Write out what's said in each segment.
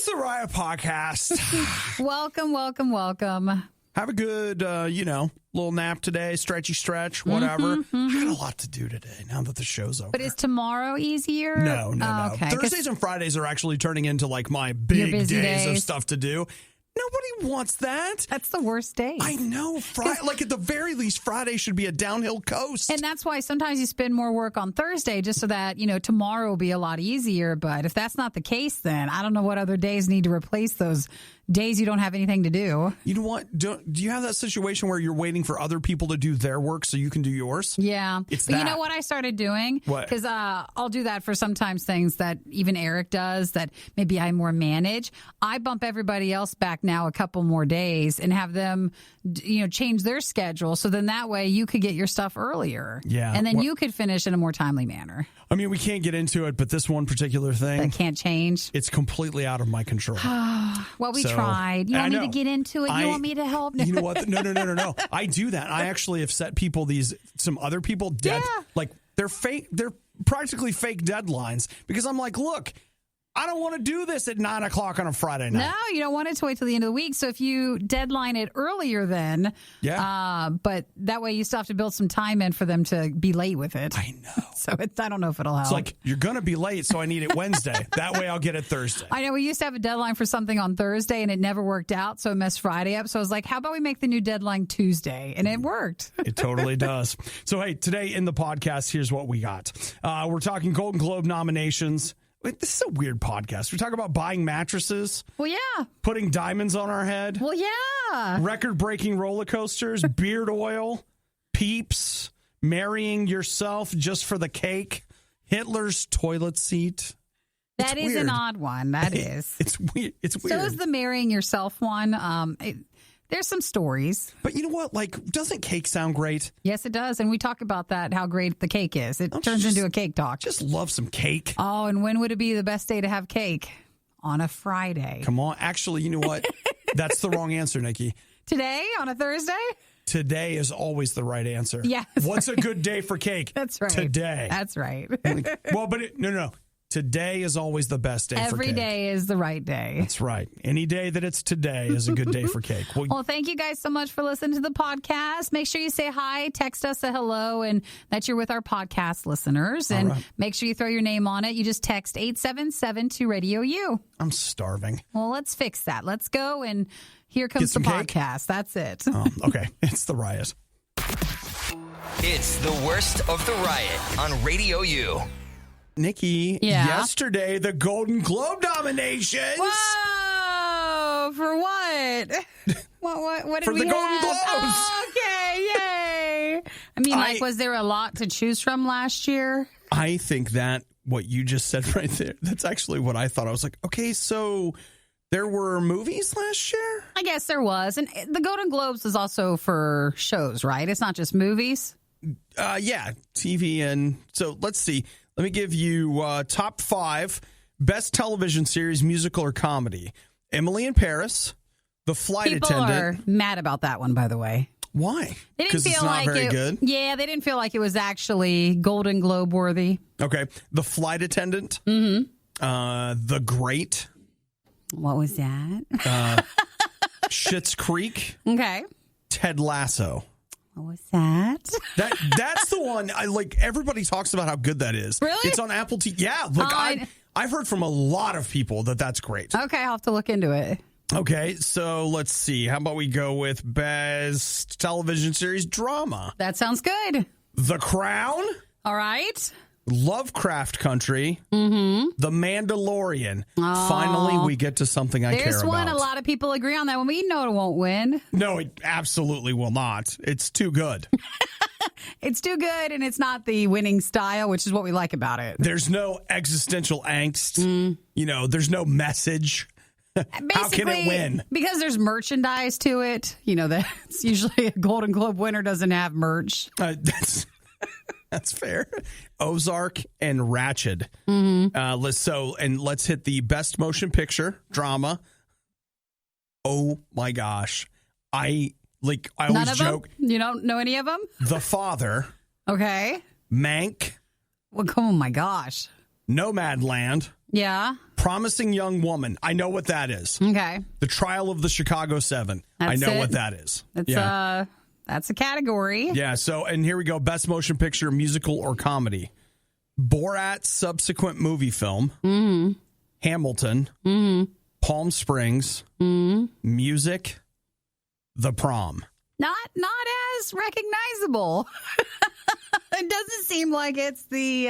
It's the RIOT podcast. Welcome. Have a good, little nap today, stretchy stretch, whatever. I got a lot to do today now that the show's over. But is tomorrow easier? No. Okay, Thursdays and Fridays are actually turning into like my big days of stuff to do. Nobody wants that. That's the worst day. I know. Like at the very least, Friday should be a downhill coast. And that's why sometimes you spend more work on Thursday just so that, tomorrow will be a lot easier. But if that's not the case, then I don't know what other days need to replace those days you don't have anything to do. You know what? Do you have that situation where you're waiting for other people to do their work so you can do yours? Yeah. But you know what I started doing? What? Because I'll do that for sometimes things that even Eric does that maybe I more manage. I bump everybody else back now a couple more days and have them, change their schedule. So then that way you could get your stuff earlier. Yeah. And then you could finish in a more timely manner. I mean, we can't get into it, but this one particular thing. That can't change. It's completely out of my control. Well, we tried. You want me to get into it? You want me to help? You know what? No. I do that. I actually have set some other people dead. Yeah. Like they're fake. They're practically fake deadlines because I'm like, look, I don't want to do this at 9 o'clock on a Friday night. No, you don't want it to wait till the end of the week. So if you deadline it earlier then, but that way you still have to build some time in for them to be late with it. I know. So I don't know if it'll help. It's like, you're going to be late, so I need it Wednesday. That way I'll get it Thursday. I know we used to have a deadline for something on Thursday and it never worked out. So it messed Friday up. So I was like, how about we make the new deadline Tuesday? And it worked. It totally does. So, hey, today in the podcast, here's what we got. We're talking Golden Globe nominations. This is a weird podcast. We talk about buying mattresses. Well, yeah. Putting diamonds on our head. Well, yeah. Record-breaking roller coasters, beard oil, PEEPs, marrying yourself just for the cake, Hitler's toilet seat. That is an odd one. That is. It's weird. It's weird. So is the marrying yourself one. There's some stories. But you know what? Like, doesn't cake sound great? Yes, it does. And we talk about that, how great the cake is. It turns into a cake talk. Just love some cake. Oh, and when would it be the best day to have cake? On a Friday. Come on. Actually, you know what? That's the wrong answer, Nikki. Today? On a Thursday? Today is always the right answer. Yes. What's a good day for cake? That's right. Today. That's right. Well, but no. Today is always the best day for cake. Every day is the right day. That's right. Any day that it's today is a good day for cake. Well, thank you guys so much for listening to the podcast. Make sure you say hi, text us a hello, and that you're with our podcast listeners. And make sure you throw your name on it. You just text 877 to RadioU. I'm starving. Well, let's fix that. Let's go, and here comes the podcast. That's it. Oh, okay. It's the RIOT. It's the worst of the RIOT on RadioU. Nikki, yesterday, the Golden Globe nominations. Whoa! For what? What did for we the have? Golden Globes. Oh, okay, yay! I mean, was there a lot to choose from last year? I think that what you just said right there, that's actually what I thought. I was like, okay, so there were movies last year? I guess there was. And the Golden Globes is also for shows, right? It's not just movies? Yeah, TV. And so let's see. Let me give you top 5 best television series, musical or comedy. Emily in Paris, The Flight Attendant. People are mad about that one, by the way. Why? They didn't feel it's not very good? Yeah, they didn't feel like it was actually Golden Globe worthy. Okay. The Flight Attendant. Mm-hmm. The Great. What was that? Schitt's Creek. Okay. Ted Lasso. What was that? That's the one. Everybody talks about how good that is. Really? It's on Apple TV. Yeah. I've heard from a lot of people that that's great. Okay, I'll have to look into it. Okay, so let's see. How about we go with best television series drama? That sounds good. The Crown. All right. Lovecraft Country. Mm-hmm. The Mandalorian. Oh. Finally, we get to something I care about. There's one a lot of people agree on that one. We know it won't win. No, it absolutely will not. It's too good. It's too good, and it's not the winning style, which is what we like about it. There's no existential angst. There's no message. How can it win? Because there's merchandise to it. That's usually a Golden Globe winner doesn't have merch. That's fair. Ozark and Ratched. Mm-hmm. Let's hit the best motion picture drama. Oh my gosh. I always joke. You don't know any of them? The Father. Okay. Mank. Well, oh my gosh. Nomadland. Yeah. Promising Young Woman. I know what that is. Okay. The Trial of the Chicago 7. I know what that is. That's a category. Yeah. So, and here we go. Best motion picture, musical or comedy. Borat's subsequent movie film. Mm-hmm. Hamilton. Mm-hmm. Palm Springs. Mm-hmm. Music. The Prom. Not as recognizable. It doesn't seem like it's the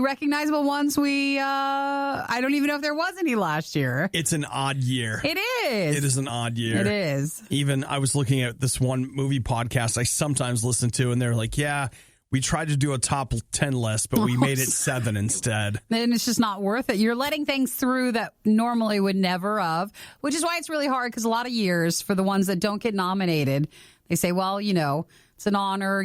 recognizable ones I don't even know if there was any last year. It's an odd year. It is. It is an odd year. It is. Even I was looking at this one movie podcast I sometimes listen to, and they're like, yeah, we tried to do a top 10 list, but we made it 7 instead. And it's just not worth it. You're letting things through that normally would never have, which is why it's really hard, because a lot of years for the ones that don't get nominated, they say, well, it's an honor.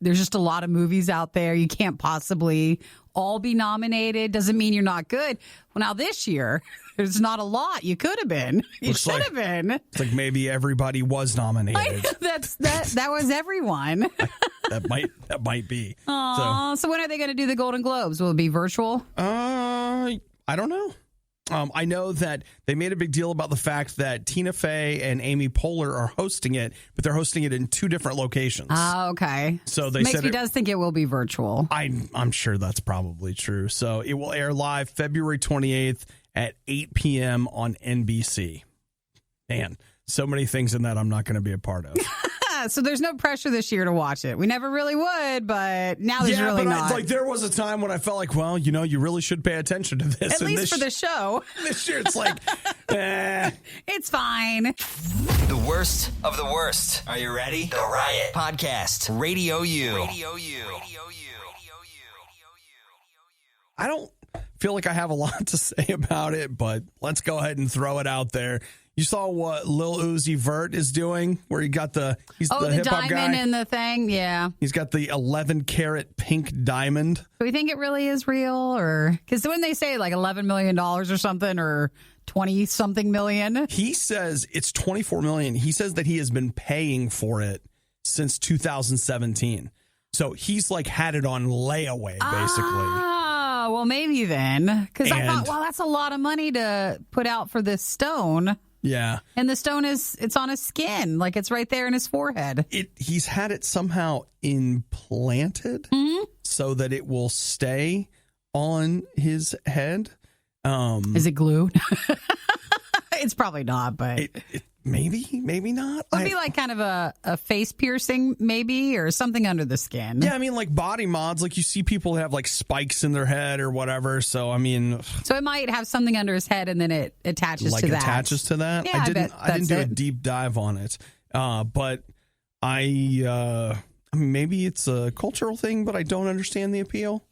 There's just a lot of movies out there. You can't possibly all be nominated. Doesn't mean you're not good. Well, now this year, there's not a lot. You could have been. You should have been. It's like maybe everybody was nominated. That was everyone. That might be. So when are they going to do the Golden Globes? Will it be virtual? I don't know. I know that they made a big deal about the fact that Tina Fey and Amy Poehler are hosting it, but they're hosting it in 2 different locations. Oh, okay. So they Makes me does think it will be virtual. I'm sure that's probably true. So it will air live February 28th at 8 p.m. on NBC. Man, so many things in that I'm not going to be a part of. So there's no pressure this year to watch it. We never really would, but now there's really not. There was a time when I felt like, well, you really should pay attention to this. At least for the show. This year it's like, It's fine. The worst of the worst. Are you ready? The Riot Podcast. RadioU. I don't feel like I have a lot to say about it, but let's go ahead and throw it out there. You saw what Lil Uzi Vert is doing, where he's the hip hop guy. Diamond in the thing, yeah. He's got the 11-carat pink diamond. Do we think it really is real, or because when they say like $11 million or something, or 20-something million, he says it's $24 million. He says that he has been paying for it since 2017. So he's like had it on layaway, basically. Oh, well, maybe then, because I thought, well, that's a lot of money to put out for this stone. Yeah. And the stone it's on his skin. Like it's right there in his forehead. He's had it somehow implanted so that it will stay on his head. Is it glued? It's probably not, but maybe not. It'd be like kind of a face piercing, maybe, or something under the skin. Yeah, I mean, like body mods, like you see people have like spikes in their head or whatever. So, I mean, so it might have something under his head and then it attaches to that. Attaches to that? Yeah, I didn't do a deep dive on it. But maybe it's a cultural thing, but I don't understand the appeal.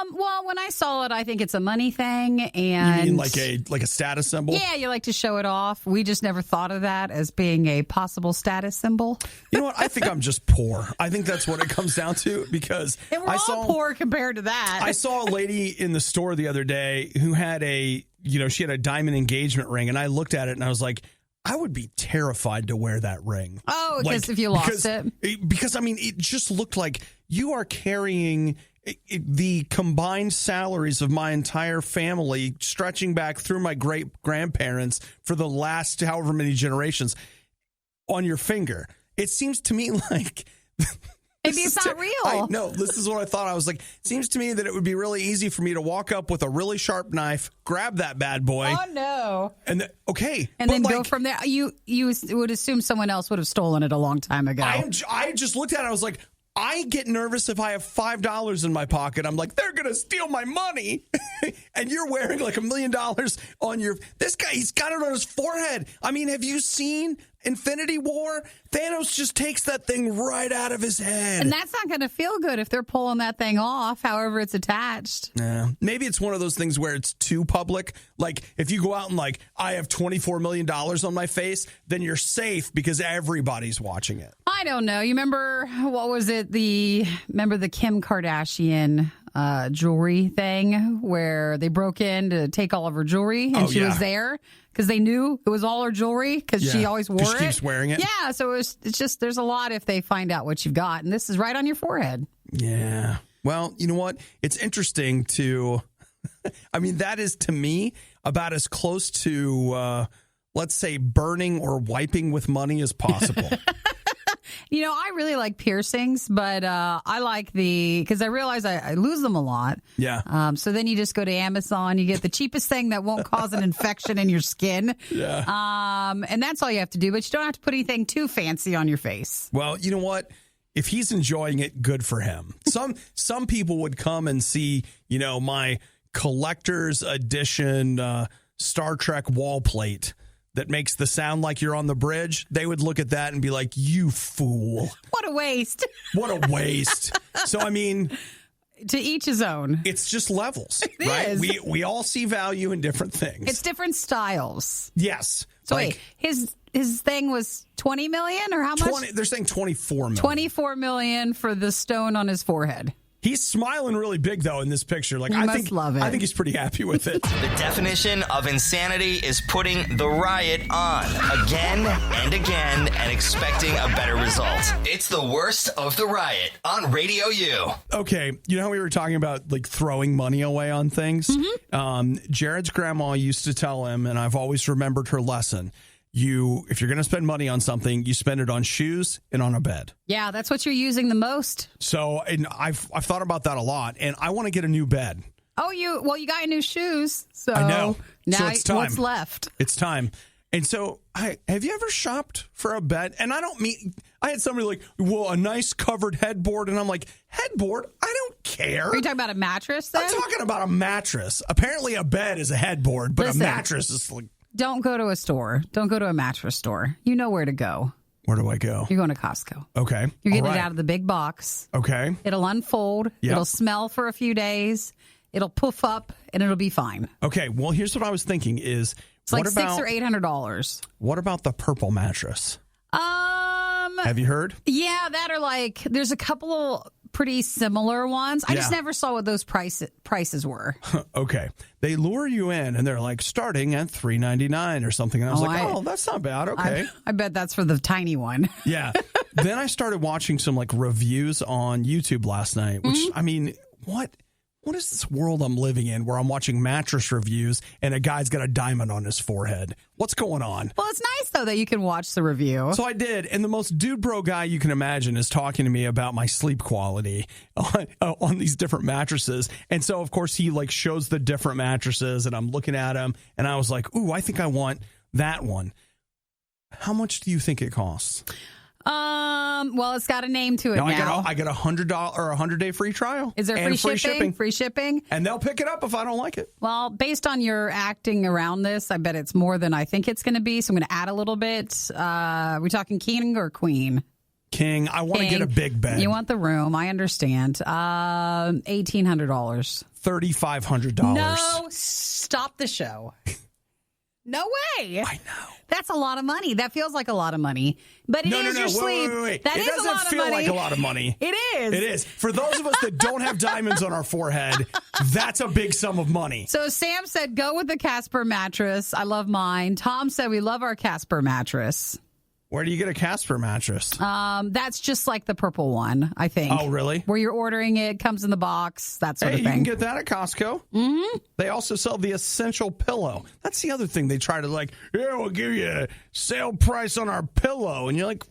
Well, when I saw it, I think it's a money thing, and you mean like a status symbol? Yeah, you like to show it off. We just never thought of that as being a possible status symbol. You know what? I think I'm just poor. I think that's what it comes down to, because and we're all poor compared to that. I saw a lady in the store the other day who had she had a diamond engagement ring, and I looked at it and I was like, I would be terrified to wear that ring. Oh, because if you lost it? Because, I mean, it just looked like you are carrying the combined salaries of my entire family, stretching back through my great grandparents for the last however many generations, on your finger. It seems to me like maybe it's not real. No, this is what I thought. I was like, it seems to me that it would be really easy for me to walk up with a really sharp knife, grab that bad boy. Oh no! And then go from there. You would assume someone else would have stolen it a long time ago. I just looked at it. I was like, I get nervous if I have $5 in my pocket. I'm like, they're going to steal my money. And you're wearing like $1 million on this guy, he's got it on his forehead. I mean, have you seen Infinity War? Thanos just takes that thing right out of his head. And that's not going to feel good if they're pulling that thing off, however it's attached. Yeah. Maybe it's one of those things where it's too public. Like, if you go out and like, I have $24 million on my face, then you're safe because everybody's watching it. I don't know. You remember, what was it? Remember the Kim Kardashian jewelry thing where they broke in to take all of her jewelry and she was there because they knew it was all her jewelry because she always wore it. She keeps wearing it. Yeah, so it's just there's a lot if they find out what you've got, and this is right on your forehead. Yeah. Well, you know what? It's interesting to, I mean, that is to me about as close to, let's say, burning or wiping with money as possible. I really like piercings, but I like because I realize I lose them a lot. Yeah. So then you just go to Amazon, you get the cheapest thing that won't cause an infection in your skin. Yeah. And that's all you have to do, but you don't have to put anything too fancy on your face. Well, you know what? If he's enjoying it, good for him. Some people would come and see, my collector's edition Star Trek wall plate that makes the sound like you're on the bridge. They would look at that and be like, you fool. What a waste. What a waste. So, I mean, to each his own. It's just levels, it right? Is. We all see value in different things. It's different styles. Yes. So wait, his thing was 20 million or how much? They're saying 24 million. 24 million for the stone on his forehead. He's smiling really big, though, in this picture. Like, I think love it. I think he's pretty happy with it. The definition of insanity is putting the riot on again and again and expecting a better result. It's the worst of the riot on Radio U. Okay, you know how we were talking about, like, throwing money away on things? Mm-hmm. Jared's grandma used to tell him, and I've always remembered her lesson, if you're going to spend money on something, you spend it on shoes and on a bed. Yeah, that's what you're using the most. So, and I've thought about that a lot, and I want to get a new bed. Oh, you got new shoes. So I know. Now So it's time. What's left? It's time. And so, have you ever shopped for a bed? And I had somebody like, well, a nice covered headboard. And I'm like, headboard? I don't care. Are you talking about a mattress then? I'm talking about a mattress. Apparently a bed is a headboard, but a mattress is like. Don't go to a store. Don't go to a mattress store. You know where to go. Where do I go? You're going to Costco. Okay. You're getting it out of the big box. Okay. It'll unfold. Yep. It'll smell for a few days. It'll poof up, and it'll be fine. Okay. Well, here's what I was thinking is... It's like $600 or $800. What about the purple mattress? Have you heard? Yeah, that are like... There's a couple pretty similar ones. I just never saw what those prices were. Okay. They lure you in, and they're like, starting at $399 or something. And I was that's not bad. Okay. I bet that's for the tiny one. Yeah. Then I started watching some, like, reviews on YouTube last night, which, I mean, what is this world I'm living in where I'm watching mattress reviews and a guy's got a diamond on his forehead? What's going on? Well, it's nice, though, that you can watch the review. So I did, and the most dude bro guy you can imagine is talking to me about my sleep quality on these different mattresses. And so, of course, he, like, shows the different mattresses, and I'm looking at them, and I was like, ooh, I think I want that one. How much do you think it costs? Well, it's got a name to it now. I got $100 or $100-day free trial. Is there free shipping? Free shipping? And they'll pick it up if I don't like it. Well, based on your acting around this, I bet it's more than I think it's going to be. So I'm going to add a little bit. Are we talking king or queen? King. I want to get a big bed. You want the room. I understand. $1,800. $3,500. No, stop the show. No way. I know. That's a lot of money. That feels like a lot of money. But it is your sleep. Wait. That is a lot of money. It doesn't feel like a lot of money. It is. It is. For those of us that don't have diamonds on our forehead, that's a big sum of money. So Sam said, go with the Casper mattress. I love mine. Tom said, we love our Casper mattress. Where do you get a Casper mattress? That's just like the purple one, I think. Oh, really? Where you're ordering it, comes in the box, that sort of thing. You can get that at Costco. Mm-hmm. They also sell the essential pillow. That's the other thing they try to we'll give you a sale price on our pillow. And you're like,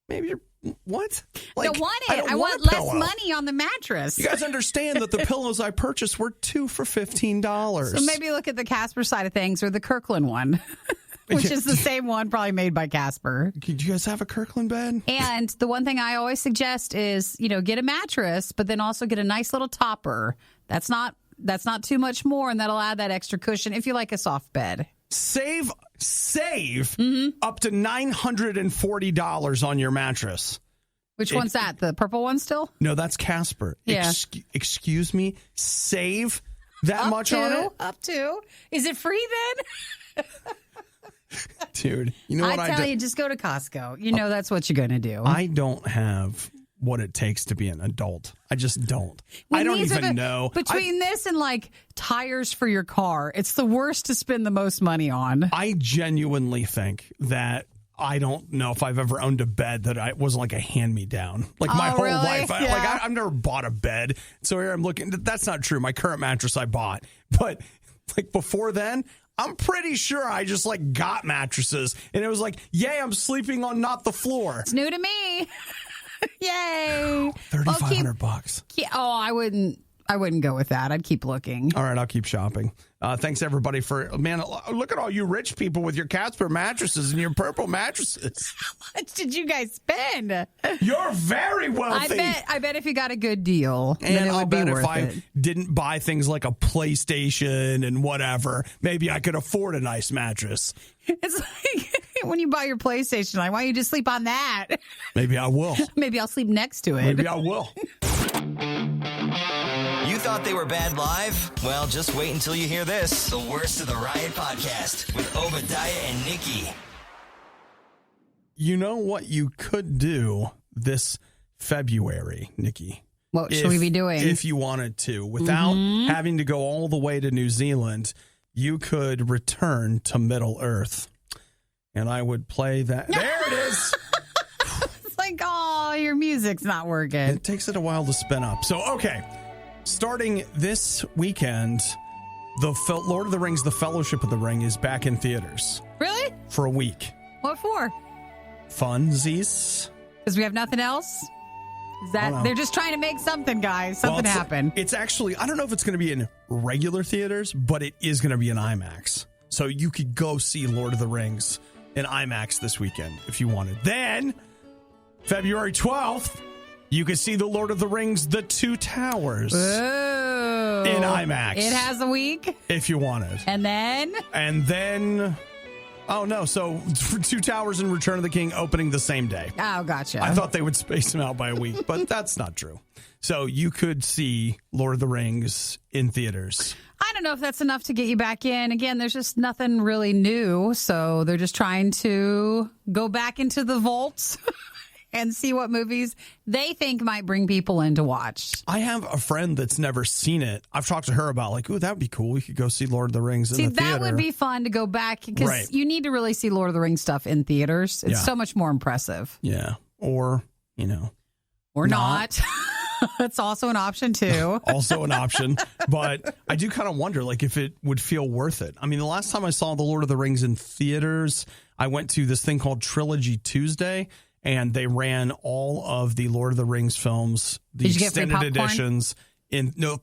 maybe you're, what? Don't want it. I want less money on the mattress. You guys understand that the pillows I purchased were 2 for $15. So maybe look at the Casper side of things or the Kirkland one. Which is the same one, probably made by Casper. Do you guys have a Kirkland bed? And the one thing I always suggest is, get a mattress, but then also get a nice little topper. That's not too much more, and that'll add that extra cushion if you like a soft bed. Save up to $940 on your mattress. Which one's that? The purple one still? No, that's Casper. Yeah. Excuse me? Save that much on it? Up to. Is it free then? Dude, you know what I tell you, just go to Costco. That's what you're going to do. I don't have what it takes to be an adult. I just don't. I don't even know. Between this and tires for your car, it's the worst to spend the most money on. I genuinely think that I don't know if I've ever owned a bed that I wasn't like a hand-me-down. Like my whole really? life. Yeah. I've never bought a bed. So here I'm looking. That's not true. My current mattress I bought. But like before then, I'm pretty sure I just like got mattresses. And it was like, yay, I'm sleeping on not the floor. It's new to me. Yay. $3,500. Oh, I wouldn't go with that. I'd keep looking. All right, I'll keep shopping. Thanks, everybody, for, man, look at all you rich people with your Casper mattresses and your purple mattresses. How much did you guys spend? You're very wealthy. I bet if you got a good deal, and then it I'll would bet be if worth I it. didn't buy things like a PlayStation and whatever, maybe I could afford a nice mattress. It's like when you buy your PlayStation, like, why don't you just sleep on that? Maybe I will. Maybe I'll sleep next to it. Maybe I will. You thought they were bad live? Well, just wait until you hear this. The Worst of the Riot podcast with Obadiah and Nikki. You know what you could do this February, Nikki? What should we be doing? If you wanted to, without having to go all the way to New Zealand, you could return to Middle Earth. And I would play that. There it is. It's like, oh, your music's not working. It takes it a while to spin up. So, okay. Starting this weekend, the Lord of the Rings, The Fellowship of the Ring is back in theaters. Really? For a week. What for? Funsies. Because we have nothing else? Is that they're just trying to make something, guys. Something happen. It's actually, I don't know if it's going to be in regular theaters, but it is going to be in IMAX. So you could go see Lord of the Rings in IMAX this weekend if you wanted. Then, February 12th, you could see The Lord of the Rings, The Two Towers in IMAX. It has a week? If you wanted. And then, oh no, so Two Towers and Return of the King opening the same day. Oh, gotcha. I thought they would space them out by a week, but that's not true. So you could see Lord of the Rings in theaters. I don't know if that's enough to get you back in. Again, there's just nothing really new. So they're just trying to go back into the vaults and see what movies they think might bring people in to watch. I have a friend that's never seen it. I've talked to her about like, ooh, that would be cool. We could go see Lord of the Rings in the theater. See, that would be fun to go back because you need to really see Lord of the Rings stuff in theaters. It's so much more impressive. Yeah. Or, or not. That's also an option, too. Also an option. But I do kind of wonder, like, if it would feel worth it. I mean, the last time I saw The Lord of the Rings in theaters, I went to this thing called Trilogy Tuesday, and they ran all of the Lord of the Rings films, the extended editions.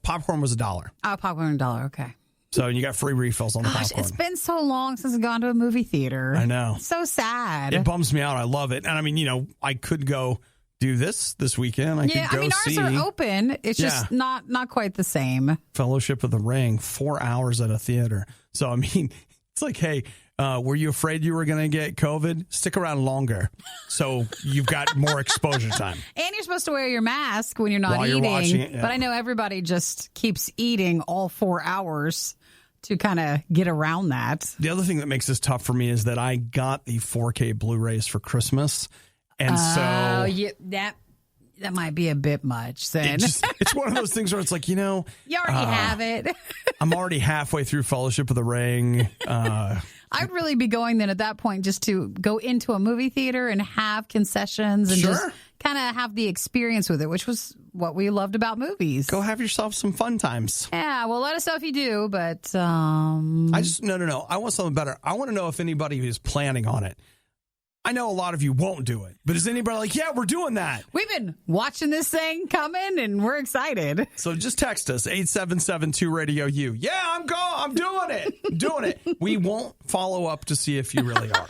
Popcorn was $1. Oh, popcorn $1. Okay. So you got free refills on the popcorn. It's been so long since I've gone to a movie theater. I know. It's so sad. It bums me out. I love it. And I mean, I could go do this weekend. Ours are open. It's just not quite the same. Fellowship of the Ring, 4 hours at a theater. So, I mean, it's like, hey, were you afraid you were going to get COVID? Stick around longer. So you've got more exposure time. And you're supposed to wear your mask when you're not While eating. You're watching it, But I know everybody just keeps eating all 4 hours to kind of get around that. The other thing that makes this tough for me is that I got the 4K Blu-rays for Christmas. And that might be a bit much then. It's one of those things where it's like, you already have it. I'm already halfway through Fellowship of the Ring. I'd really be going then at that point just to go into a movie theater and have concessions and just kind of have the experience with it, which was what we loved about movies. Go have yourself some fun times. Yeah, well, let us know if you do, but No. I want something better. I want to know if anybody is planning on it. I know a lot of you won't do it, but is anybody like, yeah, we're doing that? We've been watching this thing coming, and we're excited. So just text us, 877-2-RADIO-U. Yeah, I'm doing it. We won't follow up to see if you really are.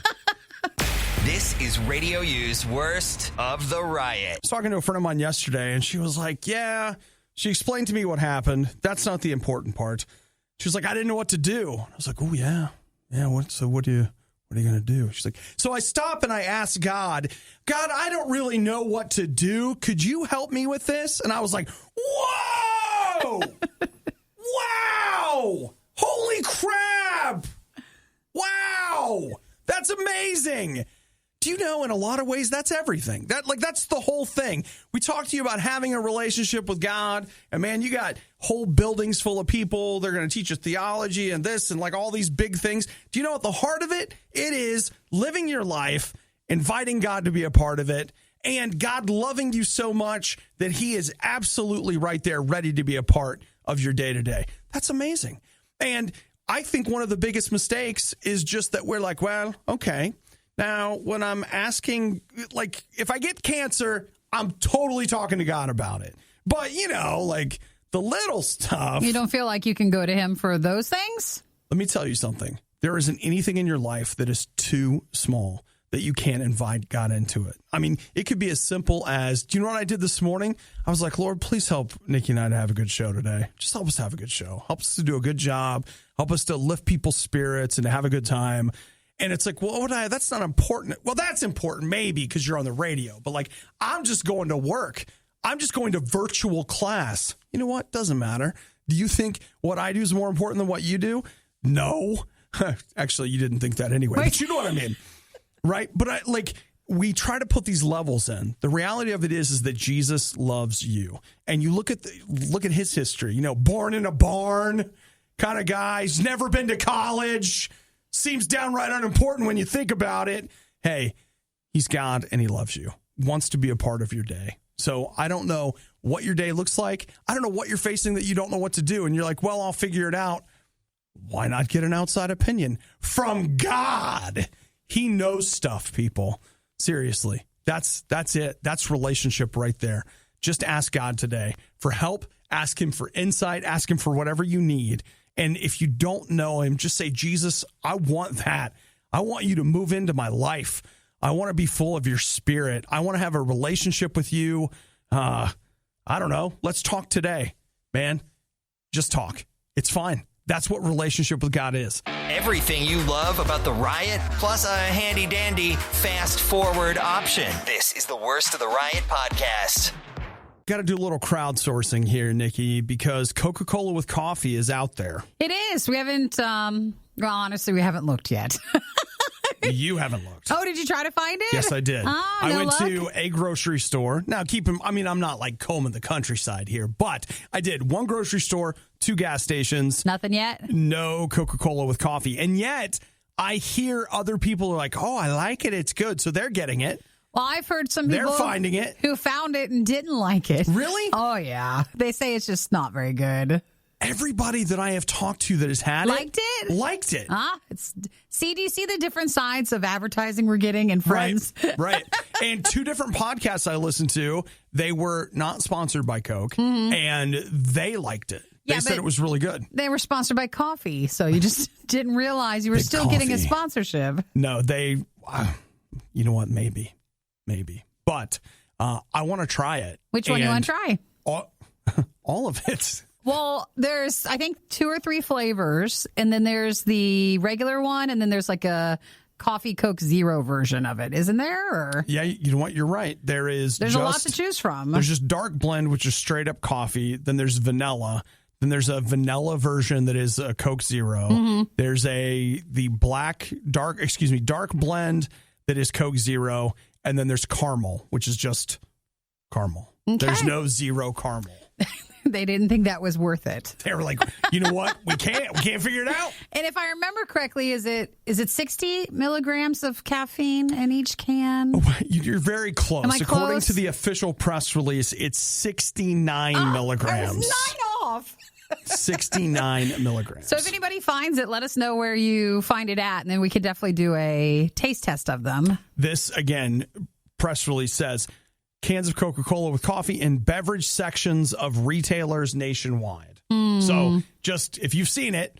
This is Radio U's Worst of the Riot. I was talking to a friend of mine yesterday, and she was like, yeah, she explained to me what happened. That's not the important part. She was like, I didn't know what to do. I was like, oh, yeah. Yeah, what are you going to do? She's like, so I stop and I ask God, I don't really know what to do. Could you help me with this? And I was like, whoa! Wow! Holy crap! Wow! That's amazing. Do you know, in a lot of ways, that's everything. That's the whole thing. We talked to you about having a relationship with God, and man, you got whole buildings full of people. They're going to teach you theology and this and like all these big things. Do you know at the heart of it? It is living your life inviting God to be a part of it, and God loving you so much that he is absolutely right there ready to be a part of your day-to-day. That's amazing. And I think one of the biggest mistakes is just that we're like, well, okay. Now, when I'm asking, like, if I get cancer, I'm totally talking to God about it. But, like the little stuff. You don't feel like you can go to him for those things? Let me tell you something. There isn't anything in your life that is too small that you can't invite God into it. I mean, it could be as simple as, do you know what I did this morning? I was like, Lord, please help Nikki and I to have a good show today. Just help us have a good show. Help us to do a good job. Help us to lift people's spirits and to have a good time. And it's like, well, that's not important. Well, that's important maybe because you're on the radio. But like, I'm just going to work. I'm just going to virtual class. You know what? Doesn't matter. Do you think what I do is more important than what you do? No. Actually, you didn't think that anyway. But you know what I mean. Right? But we try to put these levels in. The reality of it is that Jesus loves you. And you look at his history, born in a barn kind of guy. He's never been to college. Seems downright unimportant when you think about it. Hey, he's God and he loves you. Wants to be a part of your day. So I don't know what your day looks like. I don't know what you're facing that you don't know what to do. And you're like, well, I'll figure it out. Why not get an outside opinion from God? He knows stuff, people. Seriously. That's it. That's relationship right there. Just ask God today for help. Ask him for insight. Ask him for whatever you need. And if you don't know him, just say, Jesus, I want that. I want you to move into my life. I want to be full of your spirit. I want to have a relationship with you. I don't know. Let's talk today, man. Just talk. It's fine. That's what relationship with God is. Everything you love about the Riot, plus a handy-dandy fast-forward option. This is the Worst of the Riot podcast. Got to do a little crowdsourcing here, Nikki, because Coca-Cola with coffee is out there. It is. We haven't, honestly, we haven't looked yet. You haven't looked. Oh, did you try to find it? Yes, I did. I went luck? to a grocery store. Now, I'm not like combing the countryside here, but I did. One grocery store, 2 gas stations. Nothing yet? No Coca-Cola with coffee. And yet, I hear other people are like, oh, I like it. It's good. So they're getting it. Well, I've heard some people they're finding it who found it and didn't like it. Really? Oh, yeah. They say it's just not very good. Everybody that I have talked to that has had liked it. Liked it. Do you see the different sides of advertising we're getting and friends? Right. And 2 different podcasts I listened to, they were not sponsored by Coke, and they liked it. They said it was really good. They were sponsored by coffee, so you just didn't realize you were still getting a sponsorship. No, you know what? Maybe. But I want to try it. Which one do you want to try? All of it. Well, there's, I think, 2 or 3 flavors, and then there's the regular one, and then there's like a Coffee Coke Zero version of it. Isn't there? Or? Yeah, you know what? You're right. There's a lot to choose from. There's just dark blend, which is straight up coffee. Then there's vanilla. Then there's a vanilla version that is a Coke Zero. Mm-hmm. There's the dark blend that is Coke Zero. And then there's caramel, which is just caramel. Okay. There's no zero caramel. They didn't think that was worth it. They were like, you know what? We can't figure it out. And if I remember correctly, is it 60 milligrams of caffeine in each can? Oh, you're very close. Am I close? According to the official press release, it's 69 milligrams. I was 9 off. 69 milligrams. So if anybody finds it, let us know where you find it at, and then we could definitely do a taste test of them. This, again, press release says, cans of Coca-Cola with coffee in beverage sections of retailers nationwide. So just, if you've seen it,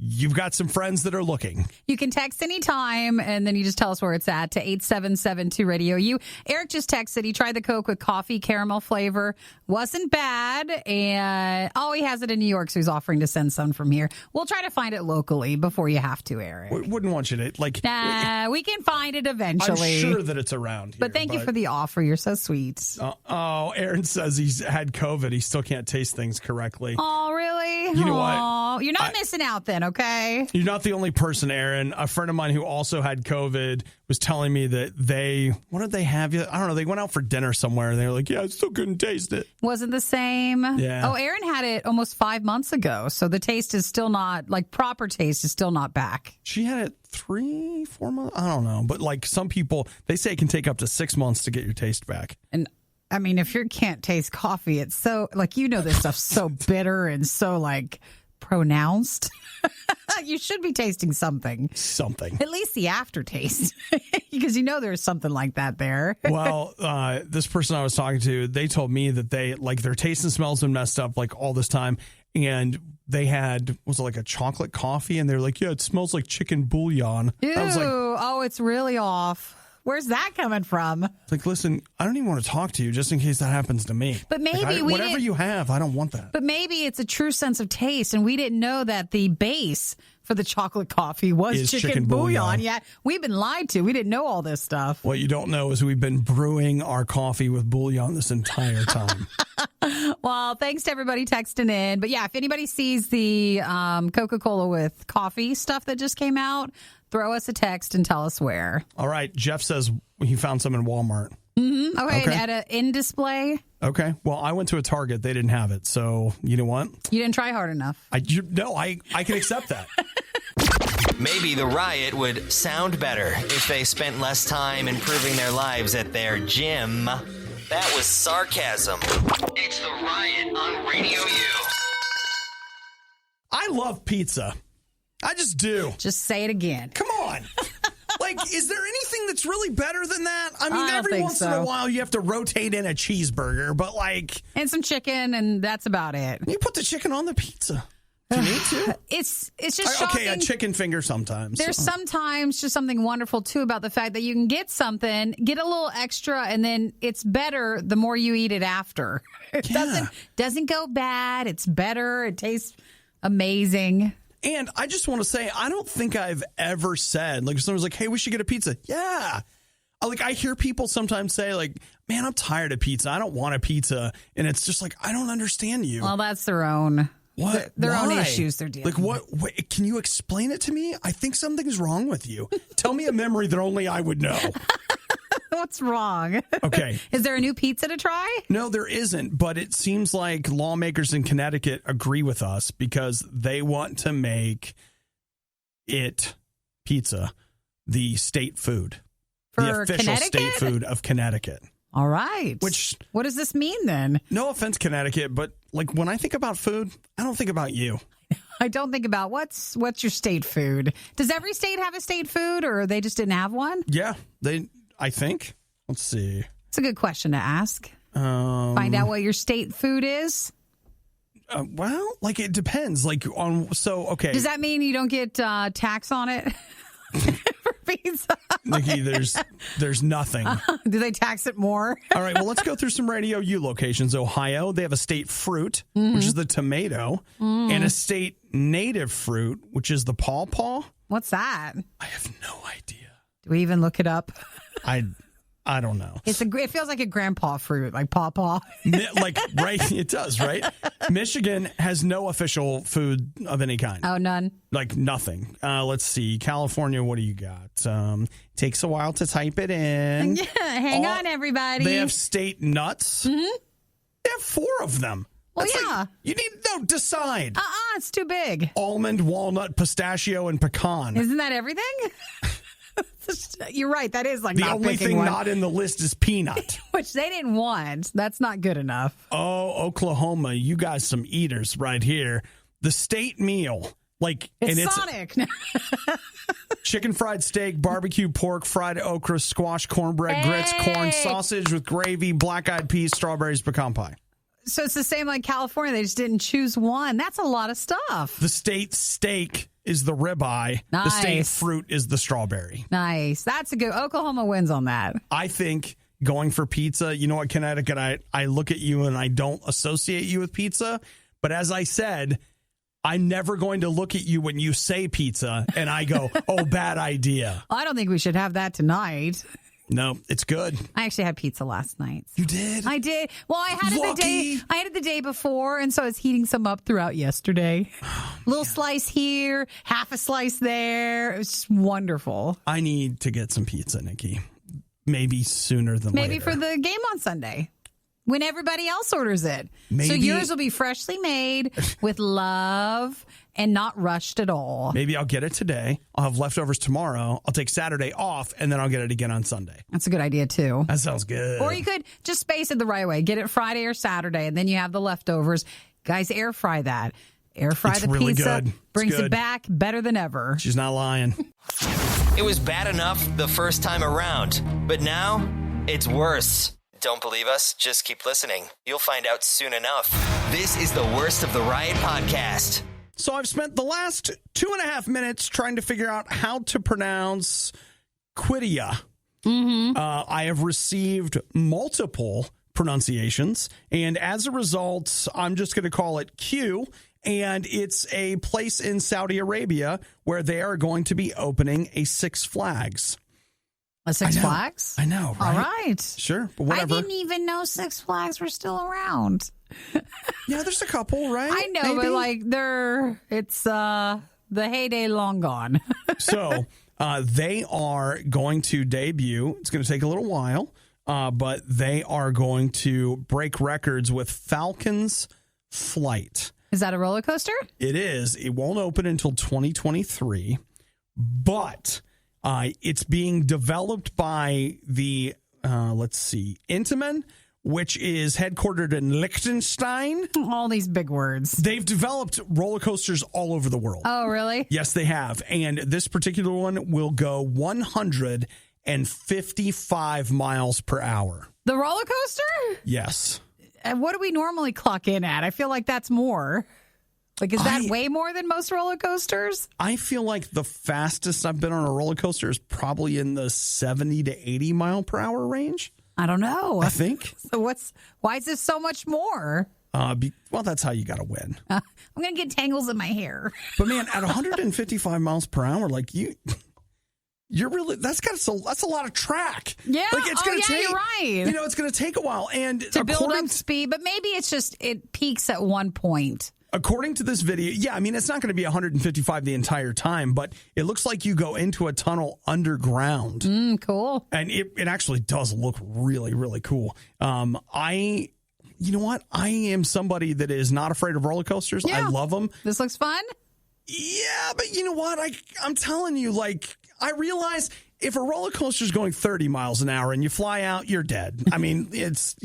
you've got some friends that are looking. You can text anytime, and then you just tell us where it's at to 877-2-RADIO-U. Eric just texted. He tried the Coke with coffee caramel flavor. Wasn't bad. And he has it in New York, so he's offering to send some from here. We'll try to find it locally before you have to, Eric. Wouldn't want you to, we can find it eventually. I'm sure that it's around here. But thank you for the offer. You're so sweet. Aaron says he's had COVID. He still can't taste things correctly. Oh, really? You know what? You're not missing out then, okay? You're not the only person, Aaron. A friend of mine who also had COVID was telling me that what did they have? I don't know. They went out for dinner somewhere and they were like, yeah, I still couldn't taste it. Wasn't the same. Yeah. Oh, Aaron had it almost 5 months ago. So the taste is still not, proper taste is still not back. She had it 3-4 months. I don't know. But some people, they say it can take up to 6 months to get your taste back. And I mean, if you can't taste coffee, it's so, this stuff's so bitter and so, pronounced. You should be tasting something. Something. At least the aftertaste. Because there's something like that there. Well, this person I was talking to, they told me that their taste and smells been messed up, all this time. And they had, was it a chocolate coffee? And they're like, yeah, it smells like chicken bouillon. Ew. I was like, oh, it's really off. Where's that coming from? Listen, I don't even want to talk to you just in case that happens to me. But maybe whatever you have, I don't want that. But maybe it's a true sense of taste, and we didn't know that the base for the chocolate coffee was chicken bouillon. Yeah, we've been lied to. We didn't know all this stuff. What you don't know is we've been brewing our coffee with bouillon this entire time. Well, thanks to everybody texting in. But yeah, if anybody sees the Coca-Cola with coffee stuff that just came out, throw us a text and tell us where. All right. Jeff says he found some in Walmart. Mm-hmm. Okay. And at an in display. Okay. Well, I went to a Target. They didn't have it. So you know what? You didn't try hard enough. I can accept that. Maybe the Riot would sound better if they spent less time improving their lives at their gym. That was sarcasm. It's the Riot on Radio U. I love pizza. I just do. Just say it again. Come on. Is there anything that's really better than that? I mean, every once in a while you have to rotate in a cheeseburger, but and some chicken, and that's about it. You put the chicken on the pizza. Do you need to? It's just shocking. Okay, a chicken finger sometimes. There's sometimes just something wonderful, too, about the fact that you can get something, get a little extra, and then it's better the more you eat it after. It doesn't go bad. It's better. It tastes amazing. And I just want to say, I don't think I've ever said, if someone's like, hey, we should get a pizza. Yeah. I hear people sometimes say, man, I'm tired of pizza. I don't want a pizza. And it's just I don't understand you. Well, that's their own. What? Their own issues they're dealing with. What? Can you explain it to me? I think something's wrong with you. Tell me a memory that only I would know. What's wrong? Okay. Is there a new pizza to try? No, there isn't. But it seems like lawmakers in Connecticut agree with us because they want to make pizza the state food. For the official state food of Connecticut. All right. What does this mean then? No offense, Connecticut, but when I think about food, I don't think about you. I don't think about what's your state food. Does every state have a state food, or they just didn't have one? Yeah, I think. Let's see. It's a good question to ask. Find out what your state food is. Well, it depends. Okay. Does that mean you don't get tax on it for pizza? Nikki, there's nothing. Do they tax it more? All right, well, let's go through some Radio U locations. Ohio, they have a state fruit, which is the tomato, and a state native fruit, which is the pawpaw. What's that? I have no idea. Do we even look it up? I don't know. It feels like a grandpa fruit, like pawpaw. Right? It does, right? Michigan has no official food of any kind. Oh, none? Nothing. Let's see. California, what do you got? Takes a while to type it in. Yeah, hang on, everybody. They have state nuts. Mm-hmm. They have 4 of them. Well, yeah. You need to decide. It's too big. Almond, walnut, pistachio, and pecan. Isn't that everything? You're right. That is the only thing not in the list is peanut, which they didn't want. That's not good enough. Oh, Oklahoma, you got some eaters right here. The state meal, it's Sonic. Chicken fried steak, barbecue pork, fried okra, squash, cornbread, grits, corn, sausage with gravy, black-eyed peas, strawberries, pecan pie. So it's the same like California. They just didn't choose one. That's a lot of stuff. The state steak is the ribeye. Nice. The state fruit is the strawberry. Nice. That's a good. Oklahoma wins on that. I think going for pizza, you know what, Connecticut, I look at you and I don't associate you with pizza. But as I said, I'm never going to look at you when you say pizza and I go, oh, bad idea. I don't think we should have that tonight. No, it's good. I actually had pizza last night. You did? I did. Well, I had it the day before, and so I was heating some up throughout yesterday. Little slice here, half a slice there. It was just wonderful. I need to get some pizza, Nikki. Maybe sooner than later. Maybe for the game on Sunday, when everybody else orders it. Maybe. So yours will be freshly made with love and not rushed at all. Maybe I'll get it today. I'll have leftovers tomorrow. I'll take Saturday off, and then I'll get it again on Sunday. That's a good idea, too. That sounds good. Or you could just space it the right way. Get it Friday or Saturday, and then you have the leftovers. Guys, air fry that. Air fry the really pizza. good. Brings it back better than ever. She's not lying. It was bad enough the first time around, but now it's worse. Don't believe us? Just keep listening. You'll find out soon enough. This is the worst of the Riot podcast. So I've spent the last 2.5 minutes trying to figure out how to pronounce Quidia. I have received multiple pronunciations, and as a result, I'm just going to call it Q. And it's a place in Saudi Arabia where they are going to be opening a Six Flags. A Six Flags? I know, right? All right. Sure, but whatever. I didn't even know Six Flags were still around. Yeah, there's a couple, right? I know, Maybe? but like it's the heyday long gone. So they are going to debut. It's going to take a little while, but they are going to break records with Falcon's Flight. Is that a roller coaster? It is. It won't open until 2023, but it's being developed by the, Intamin, which is headquartered in Liechtenstein. All these big words. They've developed roller coasters all over the world. Oh, really? Yes, they have. And this particular one will go 155 miles per hour. The roller coaster? Yes. And what do we normally clock in at? I feel like that's more. Like, is that way more than most roller coasters? I feel like the fastest I've been on a roller coaster is probably in the 70 to 80 mile per hour range. I don't know. I think. So why is this so much more? Well, that's how you got to win. I'm going to get tangles in my hair. But man, at 155 miles per hour, like you're really, that's a lot of track. Yeah. Like it's going to take, you're right. It's going to take a while. And to build up speed, but maybe it's just, it peaks at one point. According to this video, yeah, I mean, it's not going to be 155 the entire time, but it looks like you go into a tunnel underground. Cool. And it actually does look really, really cool. You know what? I am somebody that is not afraid of roller coasters. Yeah. I love them. This looks fun. Yeah, but you know what? I'm telling you, like, I realize if a roller coaster is going 30 miles an hour and you fly out, you're dead. I mean, it's,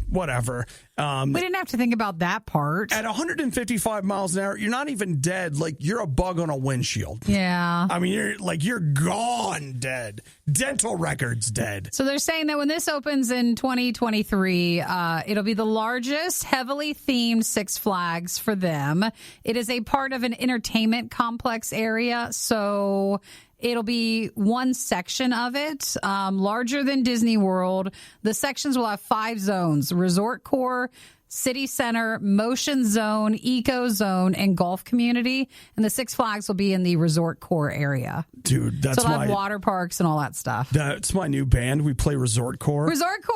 whatever. We didn't have to think about that part. At 155 miles an hour, you're not even dead. Like, you're a bug on a windshield. Yeah. I mean, you're gone dead. Dental records dead. So they're saying that when this opens in 2023, it'll be the largest heavily themed Six Flags for them. It is a part of an entertainment complex area. So it'll be one section of it, larger than Disney World. The sections will have 5 zones: Resort Core, City Center, Motion Zone, Eco Zone, and Golf Community. And the Six Flags will be in the Resort Core area. Dude, that's so they'll have water parks and all that stuff. That's my new band. We play Resort Core. Resort Core?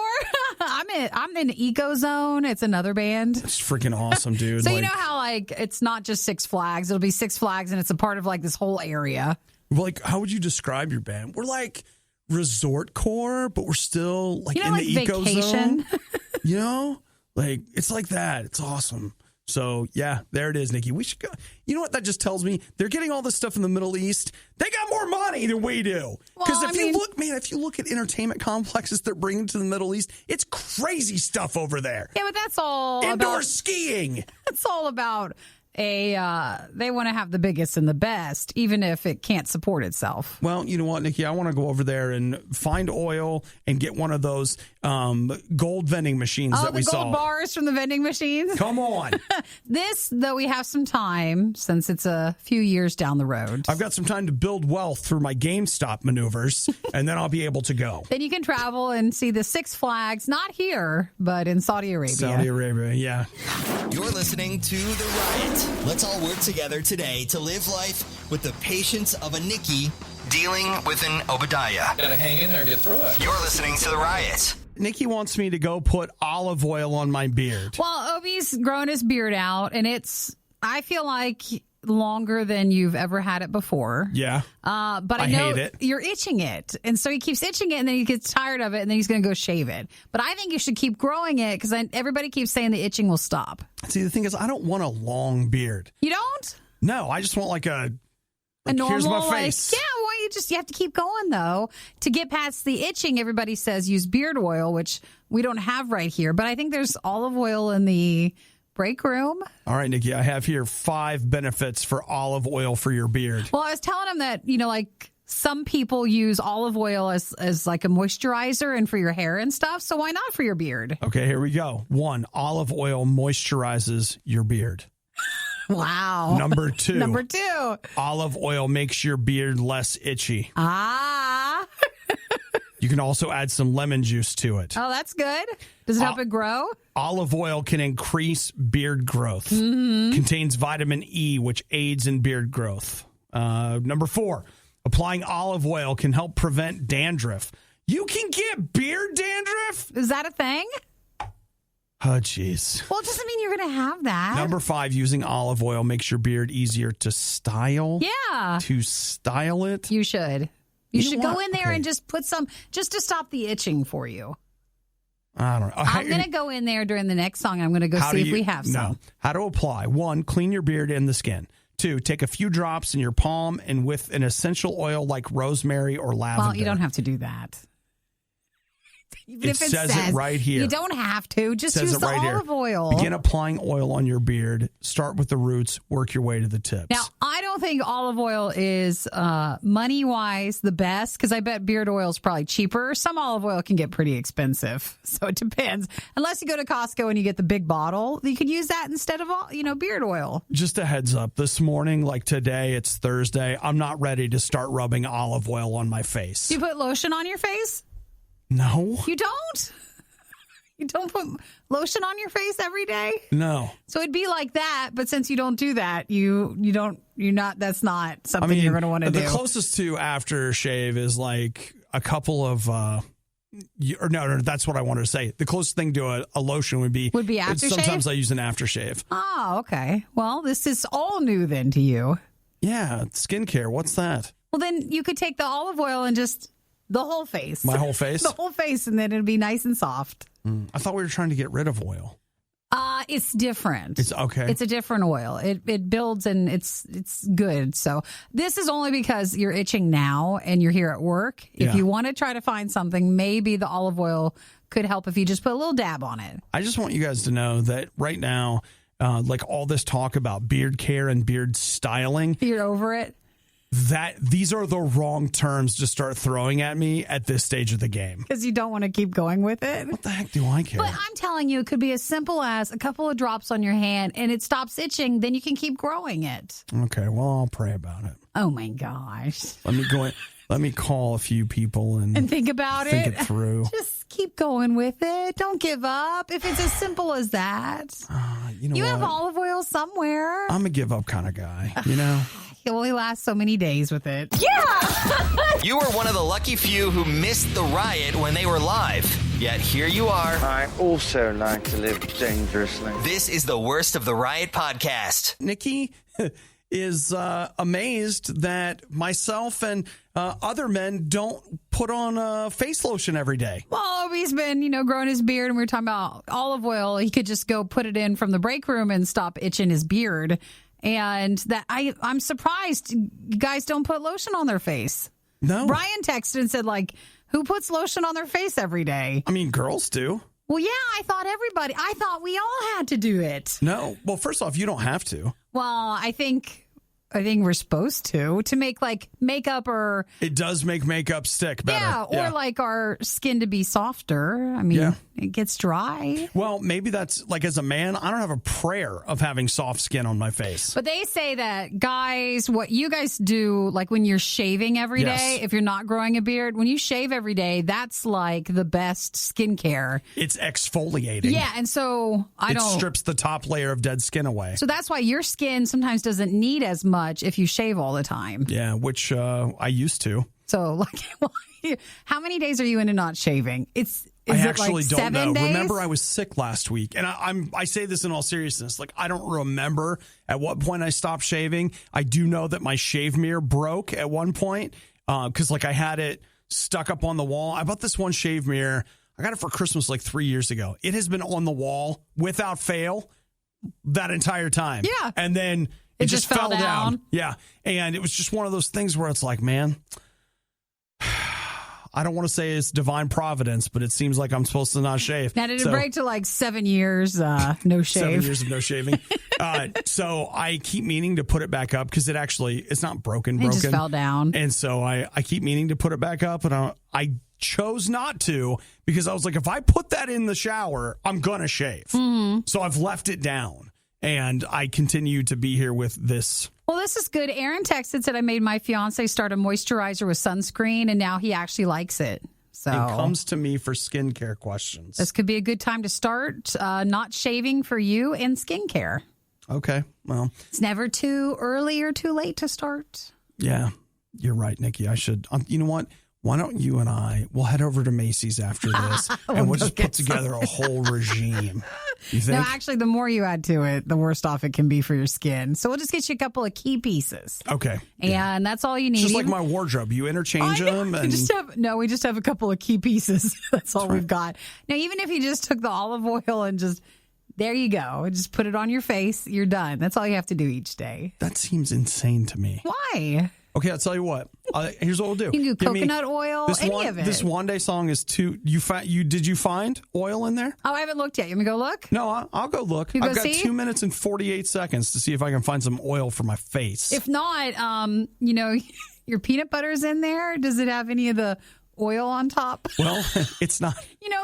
I'm in Eco Zone. It's another band. It's freaking awesome, dude. So you know how it's not just Six Flags. It'll be Six Flags, and it's a part of this whole area. Like, how would you describe your band? We're like Resort Core, but we're still in the Eco Zone. Like, it's like that. It's awesome. So, yeah, there it is, Nikki. We should go. You know what that just tells me? They're getting all this stuff in the Middle East. They got more money than we do. Because if you look at entertainment complexes they're bringing to the Middle East, it's crazy stuff over there. Yeah, but that's all indoor skiing. It's all about they want to have the biggest and the best, even if it can't support itself. Well, you know what, Nikki? I want to go over there and find oil and get one of those gold vending machines that we saw. Oh, the gold bars from the vending machines? Come on. Though we have some time, since it's a few years down the road. I've got some time to build wealth through my GameStop maneuvers, and then I'll be able to go. Then you can travel and see the Six Flags, not here, but in Saudi Arabia. Saudi Arabia, yeah. You're listening to The Riot. Let's all work together today to live life with the patience of a Nikki dealing with an Obadiah. Gotta hang in there and get through it. You're listening to The Riot. Nikki wants me to go put olive oil on my beard. Well, Obi's growing his beard out, and I feel like longer than you've ever had it before. Yeah. But I know hate it. You're itching it. And so he keeps itching it, and then he gets tired of it, and then he's going to go shave it. But I think you should keep growing it because everybody keeps saying the itching will stop. See, the thing is, I don't want a long beard. You don't? No, I just want like a normal, here's my face. Yeah, well, you have to keep going, though. To get past the itching, everybody says use beard oil, which we don't have right here. But I think there's olive oil in the break room. All right, Nikki, I have here 5 benefits for olive oil for your beard. Well, I was telling him that, like some people use olive oil as like a moisturizer and for your hair and stuff. So why not for your beard? Okay, here we go. 1, olive oil moisturizes your beard. Wow. Number 2. Number 2. Olive oil makes your beard less itchy. Ah. You can also add some lemon juice to it. Oh, that's good. Does it help it grow? Olive oil can increase beard growth. Contains vitamin E, which aids in beard growth. Number 4, applying olive oil can help prevent dandruff. You can get beard dandruff? Is that a thing? Oh, jeez. Well, it doesn't mean you're going to have that. Number 5, using olive oil makes your beard easier to style. Yeah. To style it. You should. You should know go what? in there Okay. and just put some, just to stop the itching for you. I don't know. I'm going to go in there during the next song. I'm going to go see if we have some. No. How to apply. 1, clean your beard and the skin. 2, take a few drops in your palm and with an essential oil like rosemary or lavender. Well, you don't have to do that. Even It says it right here. You don't have to. Just use the olive oil. Begin applying oil on your beard. Start with the roots. Work your way to the tips. Now, I don't think olive oil is money-wise the best because I bet beard oil is probably cheaper. Some olive oil can get pretty expensive, so it depends. Unless you go to Costco and you get the big bottle, you could use that instead of beard oil. Just a heads up. This morning, like today, it's Thursday. I'm not ready to start rubbing olive oil on my face. Do you put lotion on your face? No. You don't? You don't put lotion on your face every day? No. So it'd be like that, but since you don't do that, that's not something you're going to want to do. The closest to aftershave is like a couple of no, that's what I wanted to say. The closest thing to a lotion would be aftershave? Sometimes I use an aftershave. Oh, okay. Well, this is all new then to you. Yeah, skincare. What's that? Well, then you could take the olive oil and just the whole face. My whole face? The whole face, and then it'd be nice and soft. I thought we were trying to get rid of oil. It's different. It's okay. It's a different oil. It builds and it's good. So this is only because you're itching now and you're here at work. If you want to try to find something, maybe the olive oil could help if you just put a little dab on it. I just want you guys to know that right now, like all this talk about beard care and beard styling. You're over it? That these are the wrong terms to start throwing at me at this stage of the game. Because you don't want to keep going with it. What the heck do I care? But I'm telling you, it could be as simple as a couple of drops on your hand and it stops itching. Then you can keep growing it. Okay, well, I'll pray about it. Oh, my gosh. Let me go in. Let me call a few people and think about think it through. Just keep going with it. Don't give up. If it's as simple as that. You have olive oil somewhere. I'm a give up kind of guy, you know? It only lasts so many days with it. Yeah! You were one of the lucky few who missed the riot when they were live. Yet here you are. I also like to live dangerously. This is the Worst of the Riot podcast. Nikki is amazed that myself and other men don't put on face lotion every day. Well, he's been, growing his beard, and we were talking about olive oil. He could just go put it in from the break room and stop itching his beard. And that I'm surprised you guys don't put lotion on their face. No. Brian texted and said, who puts lotion on their face every day? I mean, girls do. Well, yeah, I thought we all had to do it. No. Well, first off, you don't have to. Well, I think we're supposed to make makeup or... It does make makeup stick better. Yeah, or our skin to be softer. I mean, It gets dry. Well, maybe that's as a man, I don't have a prayer of having soft skin on my face. But they say that guys, what you guys do, when you're shaving every day, if you're not growing a beard, when you shave every day, that's the best skincare. It's exfoliating. Yeah, and so it strips the top layer of dead skin away. So that's why your skin sometimes doesn't need as much much if you shave all the time. Yeah, which I used to. So, like, how many days are you into not shaving? I actually don't know. Days? Remember, I was sick last week, and I say this in all seriousness. Like, I don't remember at what point I stopped shaving. I do know that my shave mirror broke at one point because, like, I had it stuck up on the wall. I bought this one shave mirror. I got it for Christmas like 3 years ago. It has been on the wall without fail that entire time. Yeah, and then it just fell down. Yeah, and it was just one of those things where it's like, man, I don't want to say it's divine providence, but it seems like I'm supposed to not shave. Now, did it break to like 7 years no shave? 7 years of no shaving. So I keep meaning to put it back up because it's not broken. It just fell down. And so I keep meaning to put it back up, and I chose not to because I was like, if I put that in the shower, I'm going to shave. Mm-hmm. So I've left it down, and I continue to be here with this. Well, this is good. Aaron texted, said I made my fiance start a moisturizer with sunscreen, and now he actually likes it. So it comes to me for skincare questions. This could be a good time to start not shaving for you in skincare. Okay, well. It's never too early or too late to start. Yeah, you're right, Nikki. I should. You know what? Why don't you and we'll head over to Macy's after this, and we'll just put together a whole regime. You think? No, actually, the more you add to it, the worse off it can be for your skin. So we'll just get you a couple of key pieces. Okay. And that's all you need. Just like my wardrobe. You interchange them. And... we just have a couple of key pieces. That's all we've got. Now, even if you just took the olive oil and just, there you go. Just put it on your face. You're done. That's all you have to do each day. That seems insane to me. Why? Okay, I'll tell you what. Here's what we'll do. You can do coconut oil, any of it. This one day song is too. Did you find oil in there? Oh, I haven't looked yet. You want me to go look? No, I'll go look. I've got 2 minutes and 48 seconds to see if I can find some oil for my face. If not, your peanut butter's in there. Does it have any of the oil on top? Well, it's not.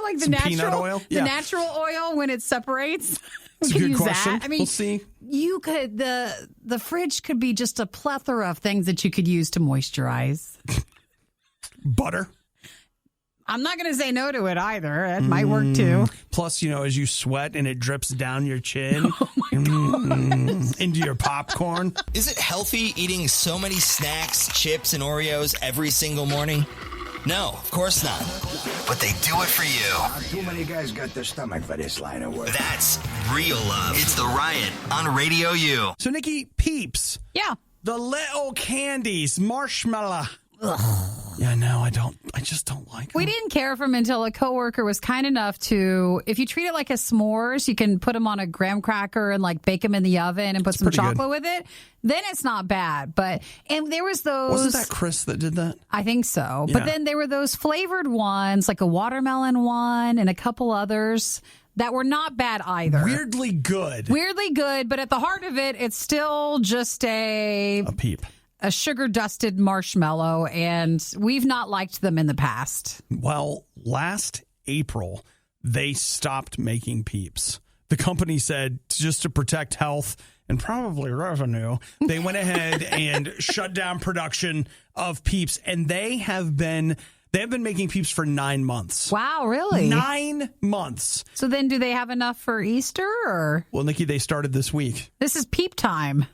Like the natural peanut oil. The natural oil when it separates. It's a good question. That. I mean, we'll see. You could the fridge could be just a plethora of things that you could use to moisturize. Butter. I'm not going to say no to it either. That might work too. Plus, as you sweat and it drips down your chin into your popcorn. Is it healthy eating so many snacks, chips, and Oreos every single morning? No, of course not. But they do it for you. Too many guys got the stomach for this line of work. That's real love. It's the Riot on RadioU. So, Nikki, Peeps. Yeah. The little candies, marshmallow. Ugh. Yeah, no, I just don't like them. We didn't care for them until a coworker was kind enough to, if you treat it like a s'mores, you can put them on a graham cracker and bake them in the oven and put some chocolate with it. Then it's not bad. And there was those. Wasn't that Chris that did that? I think so. Yeah. But then there were those flavored ones, like a watermelon one and a couple others that were not bad either. Weirdly good. But at the heart of it, it's still just a peep. A sugar-dusted marshmallow, and we've not liked them in the past. Well, last April, they stopped making Peeps. The company said, just to protect health and probably revenue, they went ahead and shut down production of Peeps, and they have been making Peeps for 9 months. Wow, really? 9 months. So then do they have enough for Easter? Or? Well, Nikki, they started this week. This is peep time.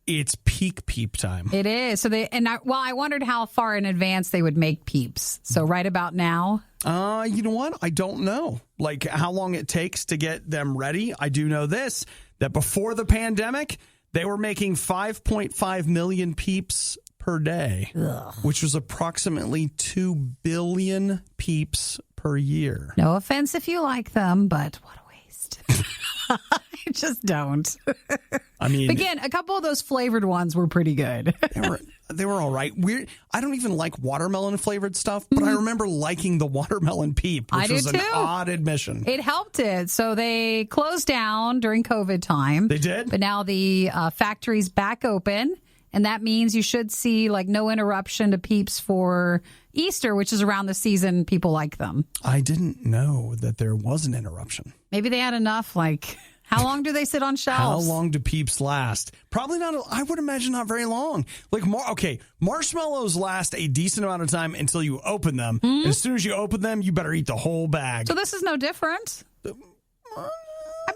It's peak peep time. It is. So I wondered how far in advance they would make Peeps. So right about now? You know what? I don't know. How long it takes to get them ready. I do know this, that before the pandemic, they were making 5.5 million Peeps per day, which was approximately 2 billion Peeps per year. No offense if you like them, but what a waste. I just don't. I mean, again, a couple of those flavored ones were pretty good. They were all right. I don't even like watermelon flavored stuff, but I remember liking the watermelon Peep, which was an odd admission. It helped it. So they closed down during COVID time. They did? But now the factory's back open, and that means you should see no interruption to Peeps for Easter, which is around the season people like them. I didn't know that there was an interruption. Maybe they had enough, how long do they sit on shelves? How long do Peeps last? Probably not. I would imagine not very long. Marshmallows last a decent amount of time until you open them. Mm-hmm. As soon as you open them, you better eat the whole bag. So this is no different. I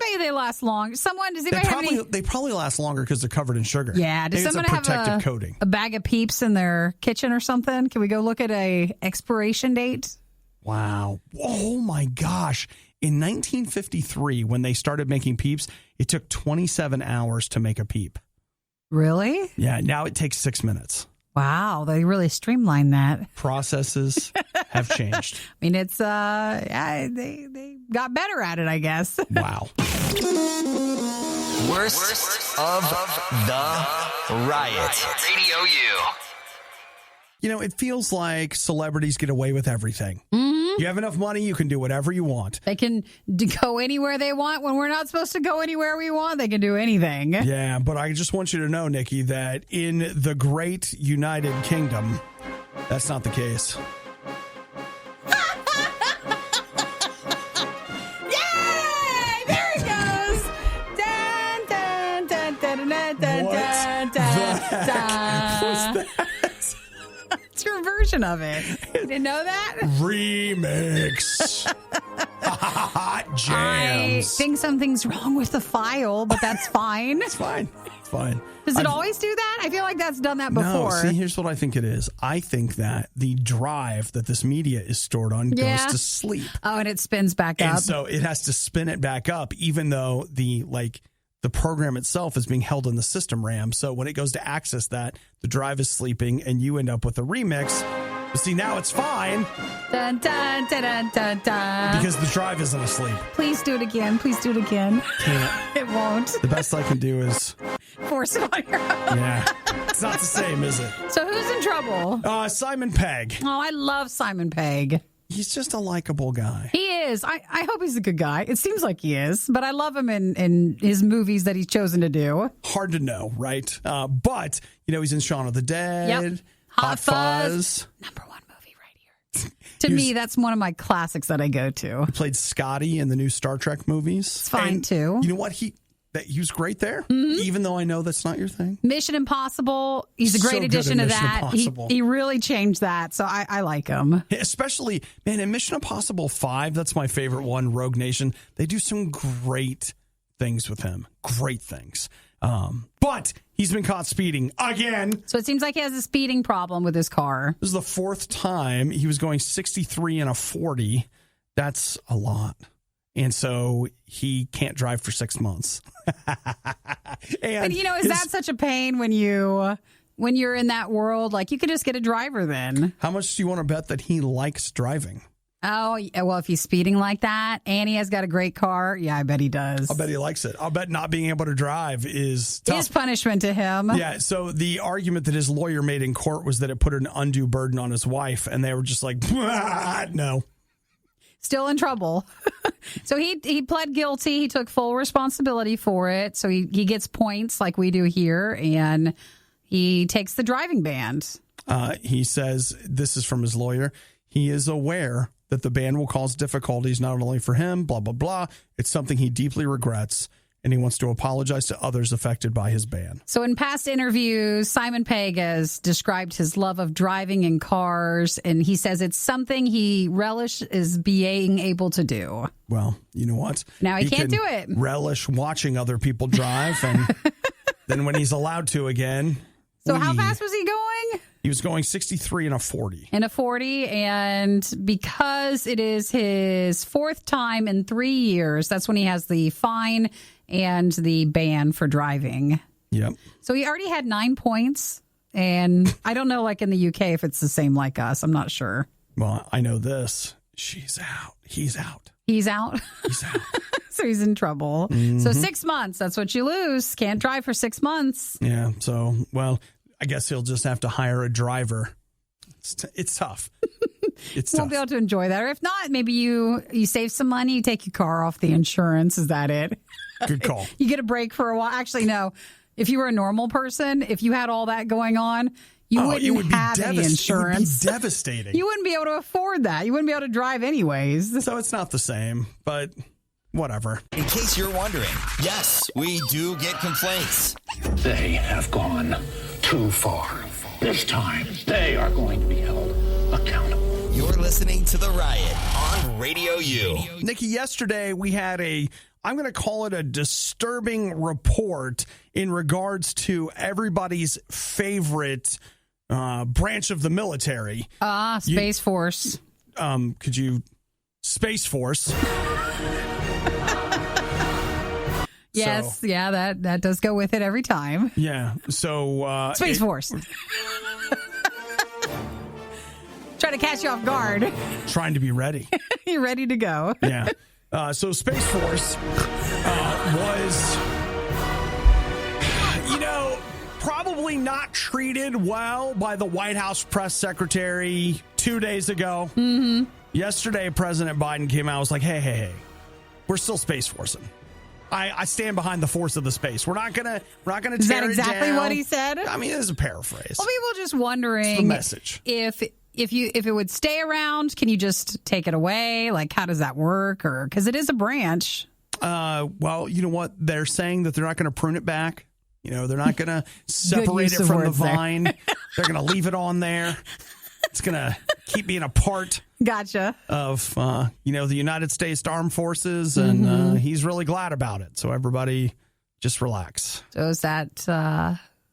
bet you they last long. Does anybody have any? They probably last longer because they're covered in sugar. Yeah. Does Maybe someone it's a have protective coating? a bag of Peeps in their kitchen or something? Can we go look at a expiration date? Wow. Oh, my gosh. In 1953, when they started making Peeps, it took 27 hours to make a Peep. Really? Yeah. Now it takes 6 minutes. Wow. They really streamlined that. Processes have changed. I mean, it's they got better at it, I guess. Wow. Worst of the riot. Radio U. You know, it feels like celebrities get away with everything. Mm-hmm. You have enough money, you can do whatever you want. They can go anywhere they want. When we're not supposed to go anywhere we want, they can do anything. Yeah, but I just want you to know, Nikki, that in the great United Kingdom, that's not the case. Yay! There it goes. Dun, dun, dun, dun, dun, dun, What dun, the dun. What's that? It's your version of it. You didn't know that? Remix. Hot I jams. think something's wrong with the file, but that's fine. It's fine. It's fine. Does it always do that? I feel like that's done that before. No, see, here's what I think it is. I think that the drive that this media is stored on goes to sleep. Oh, and it spins back up. And so it has to spin it back up, even though the program itself is being held in the system RAM. So when it goes to access that, the drive is sleeping and you end up with a remix. But see, now it's fine. Dun, dun, dun, dun, dun, dun. Because the drive isn't asleep. Please do it again. Please do it again. Can't. It won't. The best I can do is... Force it on your own. Yeah. It's not the same, is it? So who's in trouble? Simon Pegg. Oh, I love Simon Pegg. He's just a likable guy. He is. I hope he's a good guy. It seems like he is, but I love him in his movies that he's chosen to do. Hard to know, right? But, he's in Shaun of the Dead. Yep. Hot Fuzz. Number one movie right here. To me, that's one of my classics that I go to. He played Scotty in the new Star Trek movies. It's fine, too. You know what? He was great there, even though I know that's not your thing. Mission Impossible. He's a great addition to that. He really changed that, so I like him. Especially, man, in Mission Impossible 5, that's my favorite one, Rogue Nation. They do some great things with him. Great things. But he's been caught speeding again. So it seems like he has a speeding problem with his car. This is the fourth time. He was going 63 in a 40. That's a lot. And so he can't drive for 6 months. And is that such a pain when you're in that world? Like, you could just get a driver then. How much do you want to bet that he likes driving? Oh, well, if he's speeding like that and he has got a great car, yeah, I bet he does. I'll bet he likes it. I'll bet not being able to drive is tough. Is punishment to him. Yeah, so the argument that his lawyer made in court was that it put an undue burden on his wife, and they were just like, no. Still in trouble. So he pled guilty. He took full responsibility for it. So he gets points like we do here, and he takes the driving ban. He says, this is from his lawyer, he is aware that the ban will cause difficulties not only for him, blah, blah, blah. It's something he deeply regrets, and he wants to apologize to others affected by his ban. So in past interviews, Simon Pegg has described his love of driving in cars, and he says it's something he relishes being able to do. Well, you know what? Now he can't do it. Relish watching other people drive, and then when he's allowed to again. So how fast was he going? He was going 63 in a 40. In a 40, and because it is his fourth time in 3 years, that's when he has the fine and the ban for driving. Yep. So he already had 9 points, and I don't know, like in the UK, if it's the same like us. I'm not sure. Well, I know this. She's out. He's out. He's out? He's out. So he's in trouble. Mm-hmm. So 6 months, that's what you lose. Can't drive for 6 months. Yeah, so, well, I guess he'll just have to hire a driver. It's tough. It's tough. Won't be able to enjoy that. Or if not, maybe you save some money, you take your car off the insurance. Is that it? Good call. You get a break for a while. Actually, no. If you were a normal person, if you had all that going on, you wouldn't have any insurance. It would be devastating. You wouldn't be able to afford that. You wouldn't be able to drive anyways. So it's not the same, but whatever. In case you're wondering, yes, we do get complaints. They have gone too far. This time, they are going to be held accountable. You're listening to The Riot on Radio U. Nikki, yesterday we had a I'm going to call it a disturbing report in regards to everybody's favorite branch of the military. Space Force. Could you... Space Force. Yes, that does go with it every time. Yeah, so... Space Force. Trying to catch you off guard. Trying to be ready. You're ready to go. Yeah. So Space Force was, probably not treated well by the White House press secretary 2 days ago. Mm-hmm. Yesterday, President Biden came out and was like, hey, we're still Space Forcing. I stand behind the force of the space. We're not gonna tear it down. Is that exactly what he said? I mean, it's a paraphrase. Well, people just wondering it's the message. if it would stay around, can you just take it away? Like, how does that work? Or because it is a branch. Well, you know what? They're saying that they're not going to prune it back. They're not going to separate it from the vine. They're going to leave it on there. It's going to keep being a part. Gotcha. Of, the United States Armed Forces, and he's really glad about it. So everybody just relax. So is that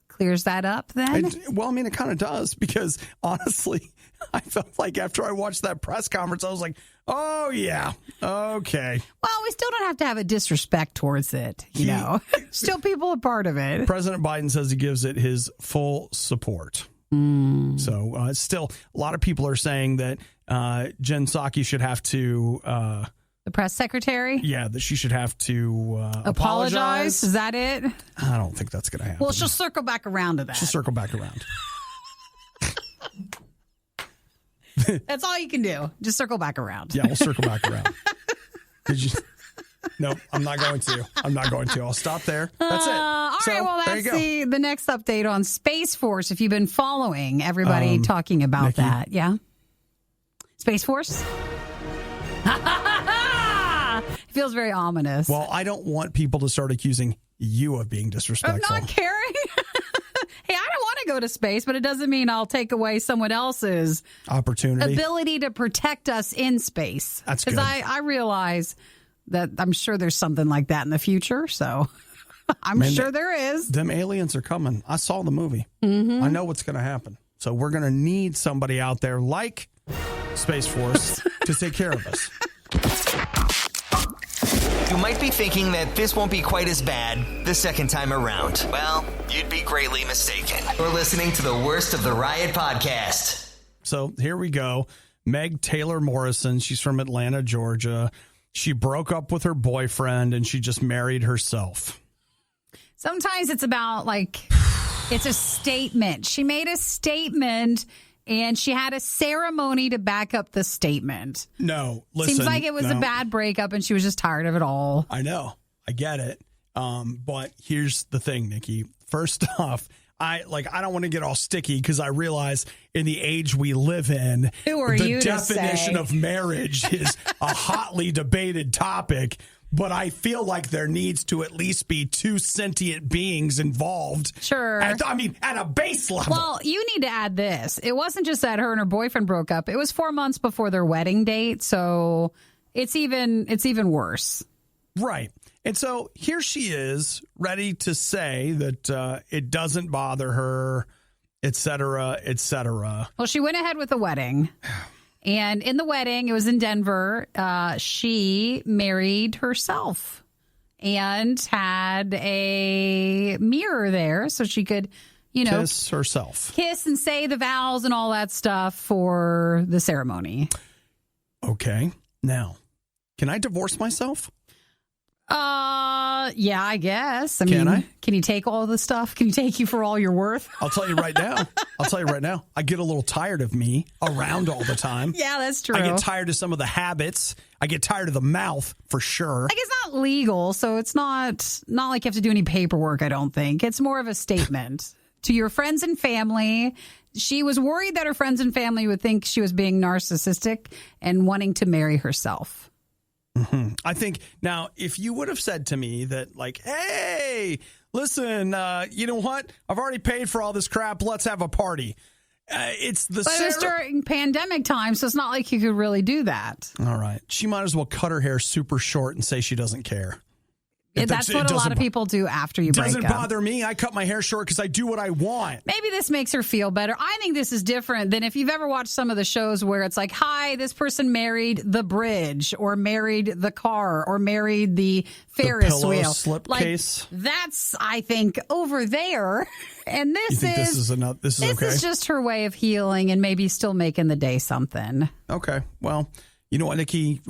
clears that up then? It kind of does, because honestly, I felt like after I watched that press conference, I was like, oh, yeah, okay. Well, we still don't have to have a disrespect towards it, Still people are part of it. President Biden says he gives it his full support. So still, a lot of people are saying that Jen Psaki should have to... the press secretary? Yeah, that she should have to apologize. Is that it? I don't think that's going to happen. Well, she'll circle back around to that. She'll circle back around. That's all you can do. Just circle back around. Yeah, we'll circle back around. No, I'm not going to. I'll stop there. That's it. All right, well, that's the next update on Space Force. If you've been following everybody talking about Nikki. that. Yeah? Space Force? It feels very ominous. Well, I don't want people to start accusing you of being disrespectful. I'm not caring. Hey, I don't want to go to space, but it doesn't mean I'll take away someone else's opportunity, ability to protect us in space. That's good. Because I realize that I'm sure there's something like that in the future. So I'm sure there is. Them aliens are coming. I saw the movie. Mm-hmm. I know what's going to happen. So we're going to need somebody out there like Space Force to take care of us. You might be thinking that this won't be quite as bad the second time around. Well, you'd be greatly mistaken. You're listening to the worst of the Riot podcast. So here we go. Meg Taylor Morrison, she's from Atlanta, Georgia. She broke up with her boyfriend and she just married herself. Sometimes it's about it's a statement. She made a statement and she had a ceremony to back up the statement. No, listen. Seems like it was a bad breakup and she was just tired of it all. I know. I get it. But here's the thing, Nikki. First off, I don't want to get all sticky because I realize in the age we live in, the definition of marriage is a hotly debated topic. But I feel like there needs to at least be two sentient beings involved. Sure. At a base level. Well, you need to add this. It wasn't just that her and her boyfriend broke up. It was 4 months before their wedding date. So it's even worse. Right. And so here she is, ready to say that it doesn't bother her, et cetera, et cetera. Well, she went ahead with the wedding. And in the wedding, it was in Denver, she married herself and had a mirror there so she could, kiss herself. Kiss and say the vows and all that stuff for the ceremony. Okay. Now, can I divorce myself? Yeah, I guess. Can I? Can you take all the stuff? Can you take you for all you're worth? I'll tell you right now. I get a little tired of me around all the time. Yeah, that's true. I get tired of some of the habits. I get tired of the mouth for sure. Like, it's not legal, so it's not like you have to do any paperwork, I don't think. It's more of a statement to your friends and family. She was worried that her friends and family would think she was being narcissistic and wanting to marry herself. Mm-hmm. I think now, if you would have said to me that, hey, listen, you know what? I've already paid for all this crap. Let's have a party. But it was during pandemic time, so it's not like you could really do that. All right. She might as well cut her hair super short and say she doesn't care. That's what a lot of people do after you break up. Doesn't bother me. I cut my hair short because I do what I want. Maybe this makes her feel better. I think this is different than if you've ever watched some of the shows where it's like, hi, this person married the bridge or married the car or married the Ferris wheel. Slipcase. That's, I think, over there. And this is okay? just her way of healing and maybe still making the day something. Okay. Well, you know what, Nikki?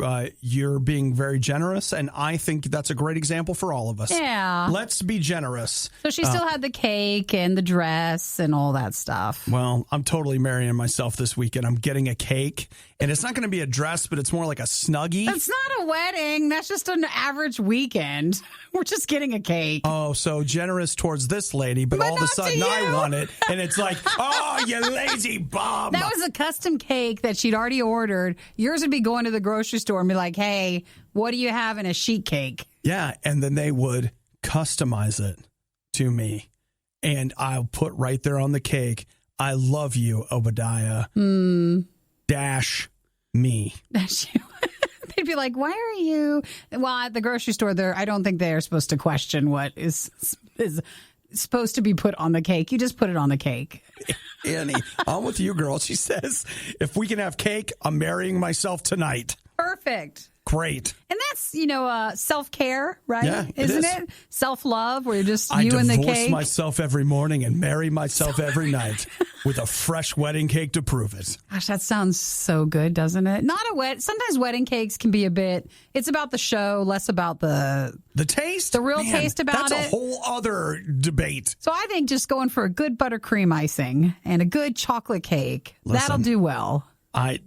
You're being very generous, and I think that's a great example for all of us. Yeah. Let's be generous. So she still had the cake and the dress and all that stuff. Well, I'm totally marrying myself this weekend. I'm getting a cake, and it's not going to be a dress, but it's more like a Snuggie. That's not a wedding. That's just an average weekend. We're just getting a cake. Oh, so generous towards this lady, but all of a sudden I want it, and it's like, oh, you lazy bum. That was a custom cake that she'd already ordered. Yours would be going to the grocery store and be like, hey, what do you have in a sheet cake? Yeah, and then they would customize it to me, and I'll put right there on the cake, I love you, Obadiah. Dash me. Dash you. They'd be like, why are you? Well, at the grocery store, I don't think they're supposed to question what is supposed to be put on the cake. You just put it on the cake. Annie, I'm with you, girl. She says, if we can have cake, I'm marrying myself tonight. Perfect. Great. And that's, self-care, right? Yeah, Isn't it? Self-love, where you're just you and the cake. I divorce myself every morning and marry myself every night with a fresh wedding cake to prove it. Gosh, that sounds so good, doesn't it? Sometimes wedding cakes can be it's about the show, less about the taste. The real taste about That's a whole other debate. So I think just going for a good buttercream icing and a good chocolate cake, that'll do well.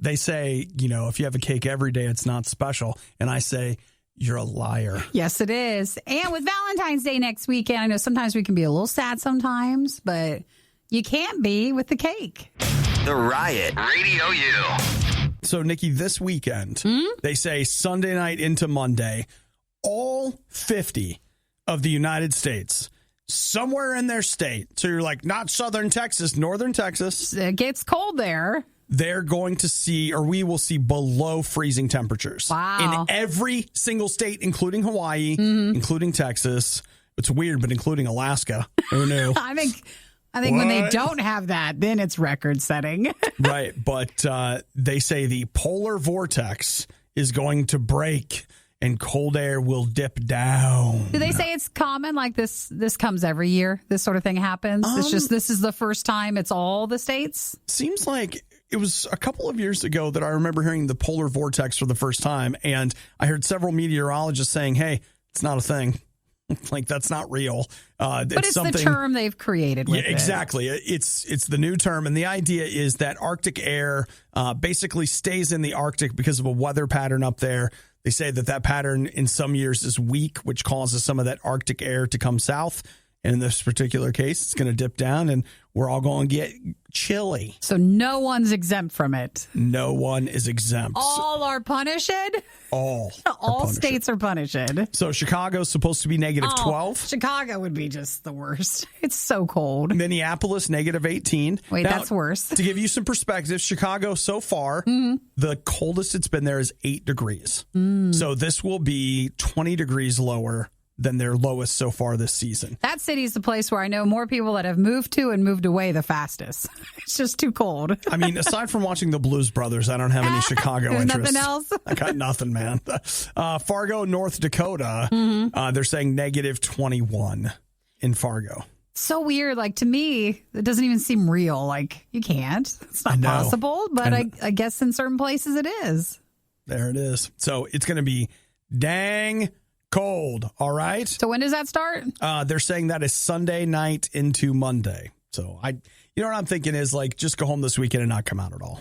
They say, if you have a cake every day, it's not special. And I say, you're a liar. Yes, it is. And with Valentine's Day next weekend, I know sometimes we can be a little sad sometimes, but you can't be with the cake. The Riot RadioU. So, Nikki, this weekend, they say Sunday night into Monday, all 50 of the United States, somewhere in their state. So you're like, not southern Texas, northern Texas. It gets cold there. They're going to see, or we will see, below freezing temperatures. Wow. In every single state, including Hawaii, including Texas. It's weird, but including Alaska. Who knew? I think when they don't have that, then it's record setting. Right. But they say the polar vortex is going to break and cold air will dip down. Do they say it's common? Like this comes every year? This sort of thing happens? It's just this is the first time it's all the states? Seems like it was a couple of years ago that I remember hearing the polar vortex for the first time. And I heard several meteorologists saying, hey, it's not a thing. Like, that's not real. But it's the term they've created with exactly. It's the new term. And the idea is that Arctic air basically stays in the Arctic because of a weather pattern up there. They say that pattern in some years is weak, which causes some of that Arctic air to come south. And in this particular case, it's going to dip down and we're all going to get chilly. So no one's exempt from it. No one is exempt. All are punished? All states are punished. So Chicago's supposed to be negative 12. Chicago would be just the worst. It's so cold. Minneapolis, negative 18. Wait, now, that's worse. To give you some perspective, Chicago so far, the coldest it's been there is 8 degrees. So this will be 20 degrees lower than their lowest so far this season. That city is the place where I know more people that have moved to and moved away the fastest. It's just too cold. I mean, aside from watching the Blues Brothers, I don't have any Chicago interest. Nothing else? I got nothing, man. Fargo, North Dakota, they're saying negative 21 in Fargo. So weird. Like, to me, it doesn't even seem real. Like, you can't. It's not possible. But I guess in certain places it is. There it is. So it's going to be dang cold, all right? So when does that start? They're saying that is Sunday night into Monday. So you know what I'm thinking is, like, just go home this weekend and not come out at all.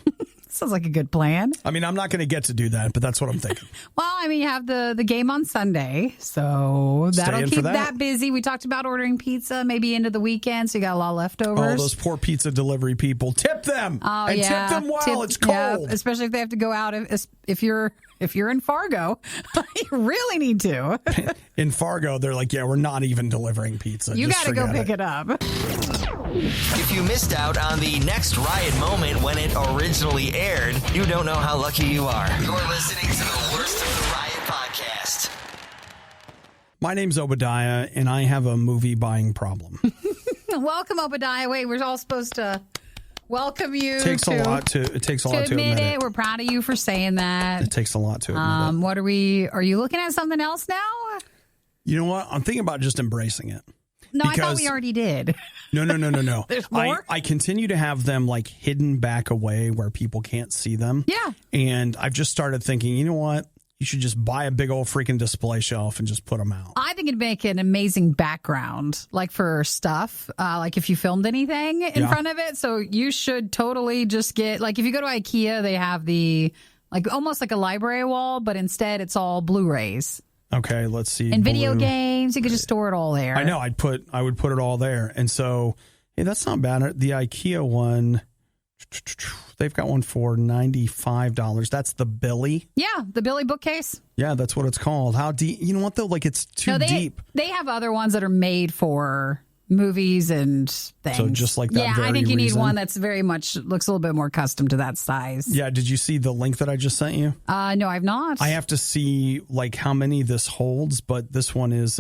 Sounds like a good plan. I mean, I'm not going to get to do that, but that's what I'm thinking. Well, I mean, you have the game on Sunday, so that'll keep that busy. We talked about ordering pizza maybe into the weekend, so you got a lot of leftovers. Oh, those poor pizza delivery people. Tip them. Oh, and tip them while it's cold. Yeah, especially if they have to go out. If you're in Fargo, you really need to. In Fargo, they're like, yeah, we're not even delivering pizza. You got to go pick it up. If you missed out on the next Riot moment when it originally aired, you don't know how lucky you are. You're listening to the worst of the Riot podcast. My name's Obadiah, and I have a movie buying problem. Welcome, Obadiah. Wait, we're all supposed to welcome you. It takes a lot to admit it. We're proud of you for saying that. It takes a lot to admit it. What are you looking at something else now? You know what? I'm thinking about just embracing it. No, I thought we already did. No. There's more? I continue to have them like hidden back away where people can't see them. Yeah. And I've just started thinking, you know what? You should just buy a big old freaking display shelf and just put them out. I think it'd make an amazing background, like for stuff, like if you filmed anything in front of it. So you should totally just get, like if you go to IKEA, they have the, like almost like a library wall, but instead it's all Blu-rays. Okay, let's see. And video games, you could just store it all there. I know, I would put it all there. And so, hey, that's not bad. The IKEA one, they've got one for $95. That's the Billy. Yeah, the Billy bookcase. Yeah, that's what it's called. How deep? You know what though? Like it's too deep. They have other ones that are made for movies and things. So just like that. Yeah, I think you need one that's very much looks a little bit more custom to that size. Yeah. Did you see the link that I just sent you? No, I've not. I have to see like how many this holds, but this one is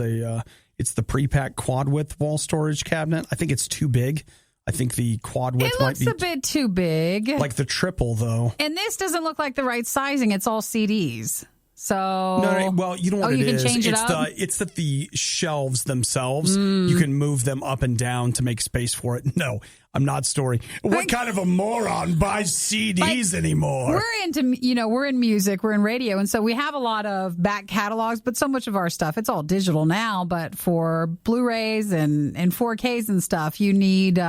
it's the pre-pack quad width wall storage cabinet. I think it's too big. I think the quad width might be a bit too big. Like the triple though. And this doesn't look like the right sizing. It's all CDs. So no, well, you know what you can change it up? It's that the shelves themselves, you can move them up and down to make space for it. No, I'm not storing. What kind of a moron buys CDs anymore? We're in music, we're in radio, and so we have a lot of back catalogs, but so much of our stuff, it's all digital now, but for Blu-rays and 4Ks and stuff, you need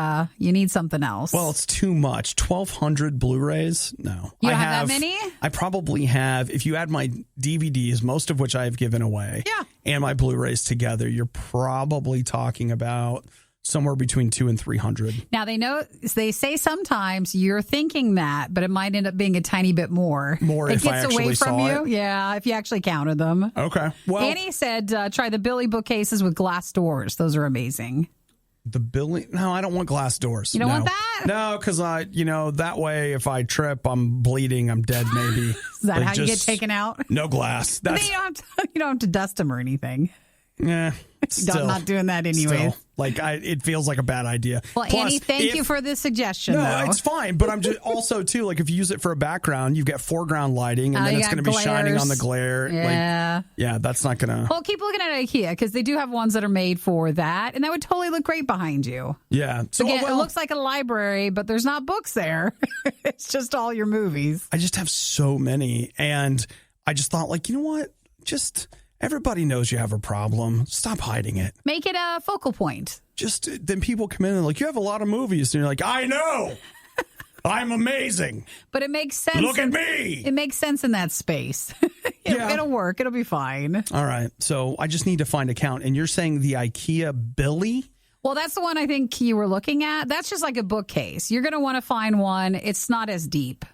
something else. Well, it's too much. 1,200 Blu-rays? No. You don't have that many? I probably have, if you add my DVDs, most of which I've given away, and my Blu-rays together, you're probably talking about somewhere between 200 and 300. Now, they say sometimes you're thinking that, but it might end up being a tiny bit more. More if I actually saw it? Yeah, if you actually counted them. Okay. Well, Annie said try the Billy bookcases with glass doors. Those are amazing. The Billy? No, I don't want glass doors. You don't want that? No, because that way if I trip, I'm bleeding, I'm dead maybe. Is that how you get taken out? No glass. That's, you don't have to dust them or anything. Yeah. I'm not doing that anyway. It feels like a bad idea. Well, plus, Annie, thank you for the suggestion. No, it's fine. But I'm just also too like if you use it for a background, you've got foreground lighting, and then it's going to be shining on the glare. Yeah, that's not going to. Well, keep looking at IKEA because they do have ones that are made for that, and that would totally look great behind you. Yeah. So again, it looks like a library, but there's not books there. It's just all your movies. I just have so many, and I just thought, like, you know what, just. Everybody knows you have a problem. Stop hiding it. Make it a focal point. Just then people come in and like, you have a lot of movies. And you're like, I know. I'm amazing. But it makes sense. Look at me. It makes sense in that space. It'll work. It'll be fine. All right. So I just need to find a count. And you're saying the IKEA Billy? Well, that's the one I think you were looking at. That's just like a bookcase. You're going to want to find one. It's not as deep.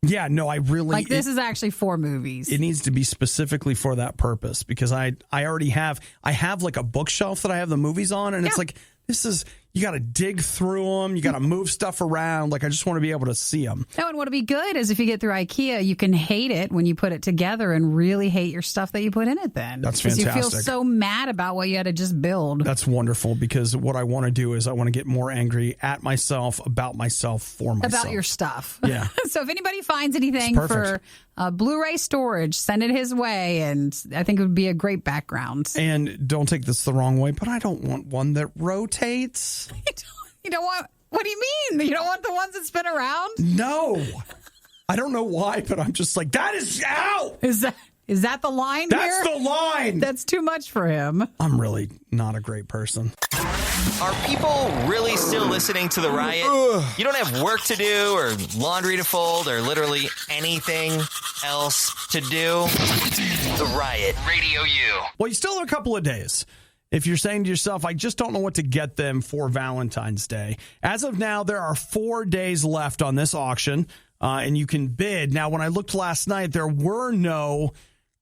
Yeah, no, I really... this is actually 4 movies. It needs to be specifically for that purpose because I already have... I have like a bookshelf that I have the movies on, and it's like, this is... You got to dig through them. You got to move stuff around. Like, I just want to be able to see them. No, and what would be good is if you get through IKEA, you can hate it when you put it together and really hate your stuff that you put in it then. That's fantastic. Because you feel so mad about what you had to just build. That's wonderful because what I want to do is I want to get more angry at myself, about myself, for myself. About your stuff. Yeah. So if anybody finds anything for Blu-ray storage, send it his way, and I think it would be a great background. And don't take this the wrong way, but I don't want one that rotates. You don't want... What do you mean? You don't want the ones that spin around? No. I don't know why, but I'm just like, that is out. Is that the line here? That's the line. That's too much for him. I'm really not a great person. Are people really still listening to the Riot? You don't have work to do or laundry to fold or literally anything else to do? The Riot, RadioU. Well, you still have a couple of days. If you're saying to yourself, I just don't know what to get them for Valentine's Day. As of now, there are 4 days left on this auction, and you can bid. Now, when I looked last night, there were no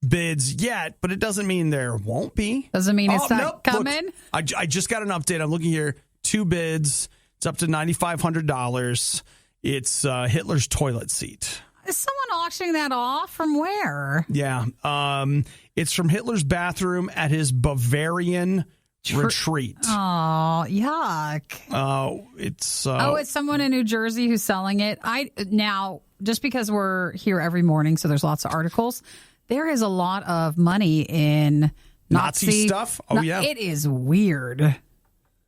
bids yet, but it doesn't mean there won't be. Doesn't mean it's not coming? Look, I just got an update. I'm looking here. 2 bids. It's up to $9,500. It's Hitler's toilet seat. Is someone auctioning that off? From where? Yeah. It's from Hitler's bathroom at his Bavarian retreat. Oh, yuck. It's someone in New Jersey who's selling it. Now, just because we're here every morning, so there's lots of articles, there is a lot of money in Nazi stuff. Oh, yeah. It is weird.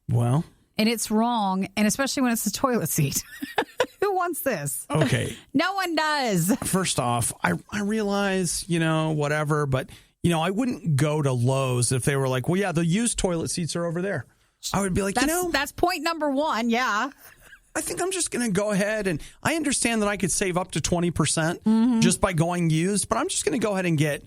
Well. And it's wrong, and especially when it's the toilet seat. Who wants this? Okay. No one does. First off, I realize, whatever, but, I wouldn't go to Lowe's if they were like, well, yeah, the used toilet seats are over there. I would be like, That's point number one, yeah. I think I'm just going to go ahead, and I understand that I could save up to 20% just by going used, but I'm just going to go ahead and get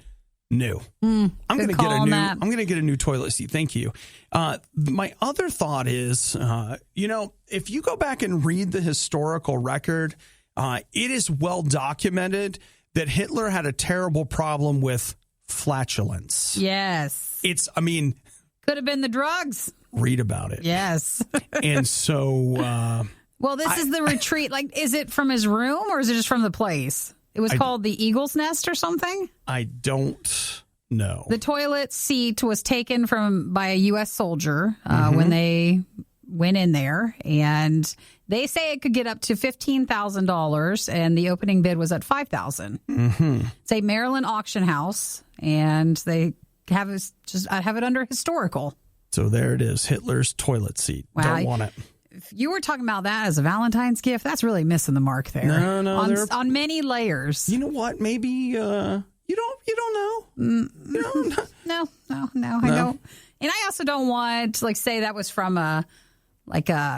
new. I'm going to get a new toilet seat. Thank you. My other thought is, if you go back and read the historical record, it is well documented that Hitler had a terrible problem with flatulence. Yes. Could have been the drugs. Read about it. Yes. And so, well, this is the retreat. Like, is it from his room or is it just from the place? It was called the Eagle's Nest or something? I don't know. The toilet seat was taken by a U.S. soldier when they went in there, and they say it could get up to $15,000, and the opening bid was at $5,000. It's a Maryland auction house, and they have it under historical. So there it is, Hitler's toilet seat. Wow. Don't want it. If you were talking about that as a Valentine's gift, that's really missing the mark there. No, on many layers. You know what? Maybe you don't know. No, I don't. And I also don't want to say that was from a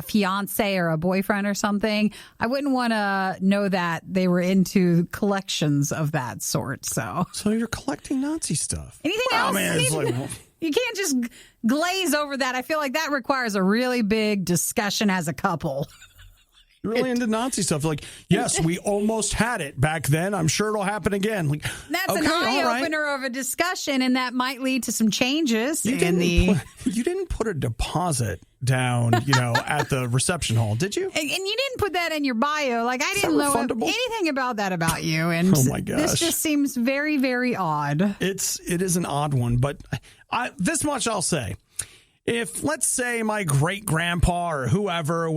fiance or a boyfriend or something. I wouldn't want to know that they were into collections of that sort. So you're collecting Nazi stuff. Anything else? Man, you can't just glaze over that. I feel like that requires a really big discussion as a couple. You're really into Nazi stuff. Like, yes, we almost had it back then. I'm sure it'll happen again. Like, that's an eye-opener of a discussion, and that might lead to some changes. You didn't put a deposit down, at the reception hall, did you? And you didn't put that in your bio. Like, I didn't know anything about that about you. And oh my gosh, this just seems very, very odd. It is an odd one, but this much I'll say. If, let's say, my great-grandpa or whoever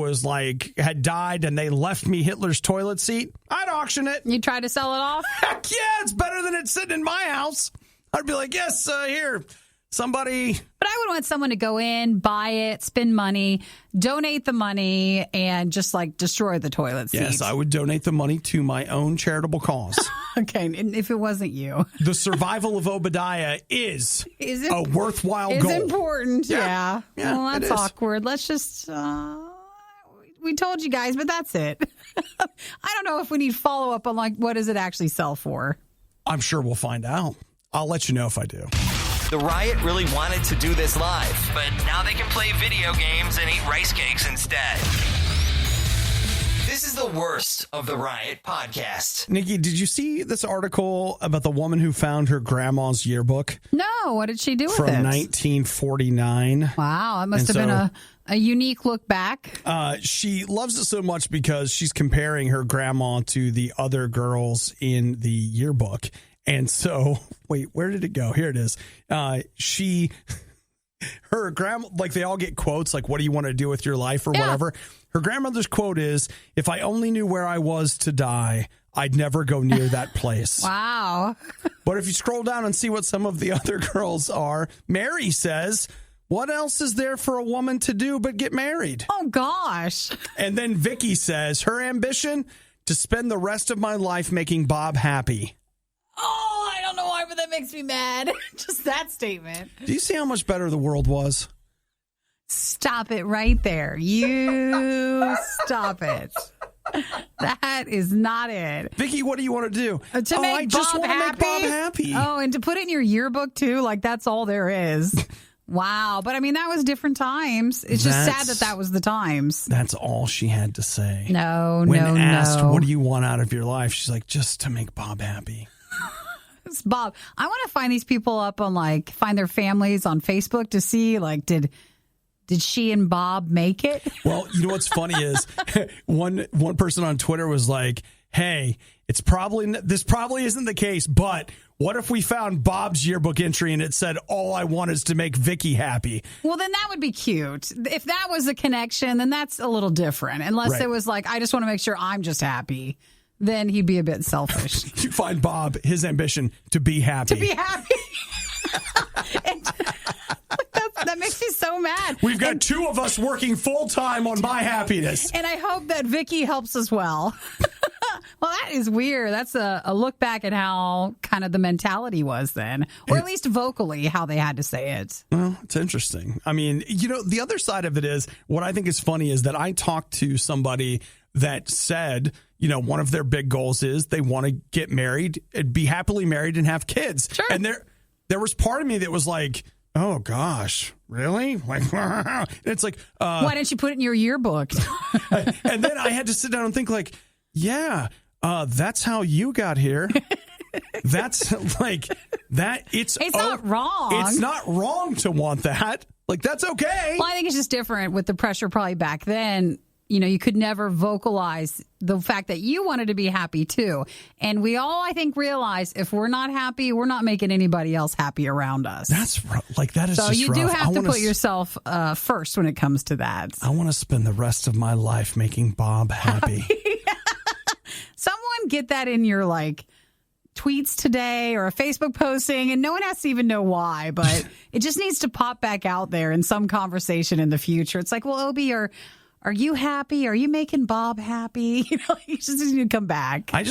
had died and they left me Hitler's toilet seat, I'd auction it. You try to sell it off? Heck yeah, it's better than it sitting in my house. I'd be like, yes, here, somebody. But I would want someone to go in, buy it, spend money, donate the money, and just destroy the toilet seat. Yes, I would donate the money to my own charitable cause. Okay, and if it wasn't you. The survival of Obadiah is a worthwhile goal. It's important, yeah. Well, that's awkward. Let's just, we told you guys, but that's it. I don't know if we need follow-up on, what does it actually sell for? I'm sure we'll find out. I'll let you know if I do. The Riot really wanted to do this live, but now they can play video games and eat rice cakes instead. This is the worst of the Riot podcast. Nikki, did you see this article about the woman who found her grandma's yearbook? No, what did she do with it? From 1949. Wow, it must have been a unique look back. She loves it so much because she's comparing her grandma to the other girls in the yearbook. And so, wait, where did it go? Here it is. Her grandma, they all get quotes, what do you want to do with your life or whatever. Her grandmother's quote is, if I only knew where I was to die, I'd never go near that place. Wow. But if you scroll down and see what some of the other girls are, Mary says, what else is there for a woman to do but get married? Oh, gosh. And then Vikki says, her ambition, to spend the rest of my life making Bob happy. Oh, I don't know why, but that makes me mad. Just that statement. Do you see how much better the world was? Stop it right there. You stop it. That is not it. Vikki, what do you want to do? I just want to make Bob happy. Oh, and to put it in your yearbook, too? That's all there is. Wow. But, that was different times. It's just sad that was the times. That's all she had to say. No. When asked, what do you want out of your life? She's like, just to make Bob happy. Bob, I want to find these people up on find their families on Facebook to see did she and Bob make it? Well, you know what's funny is one person on Twitter was like, hey, this probably isn't the case, but what if we found Bob's yearbook entry and it said, all I want is to make Vikki happy? Well, then that would be cute. If that was the connection, then that's a little different. Unless it was like, I just want to make sure I'm just happy. Then he'd be a bit selfish. You find Bob, his ambition, to be happy. To be happy. That makes me so mad. We've got two of us working full-time on my happiness. And I hope that Vikki helps as well. Well, that is weird. That's a look back at how kind of the mentality was then, or at least vocally how they had to say it. Well, it's interesting. I mean, the other side of it is, what I think is funny is that I talked to somebody that said, one of their big goals is they want to get married, be happily married and have kids. Sure. And there was part of me that was like, oh gosh, really? Like, it's like, why didn't you put it in your yearbook? And then I had to sit down and think like, yeah, that's how you got here. That's like that. It's not wrong. It's not wrong to want that. Like, that's okay. Well, I think it's just different with the pressure probably back then. You could never vocalize the fact that you wanted to be happy too. And we all, I think, realize if we're not happy, we're not making anybody else happy around us. That's like, that is so just you rough. do have to put yourself first when it comes to that. I want to spend the rest of my life making Bob happy. Someone get that in your tweets today or a Facebook posting, and no one has to even know why, but it just needs to pop back out there in some conversation in the future. It's like, well, Obi, are you happy? Are you making Bob happy? You just need to come back. I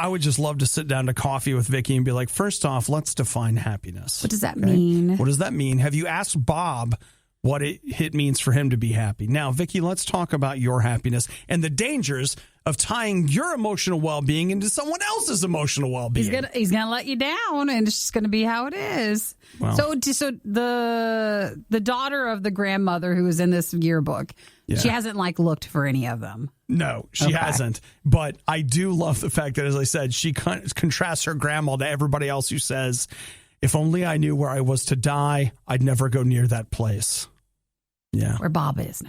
would just love to sit down to coffee with Vikki and be like, first off, let's define happiness. What does that mean? What does that mean? Have you asked Bob what it means for him to be happy? Now, Vikki, let's talk about your happiness and the dangers of tying your emotional well-being into someone else's emotional well-being. He's gonna let you down, and it's just gonna be how it is. Well, so the daughter of the grandmother who was in this yearbook, she hasn't looked for any of them. No, she hasn't. But I do love the fact that, as I said, she contrasts her grandma to everybody else who says, if only I knew where I was to die, I'd never go near that place. Yeah. Where Bob is.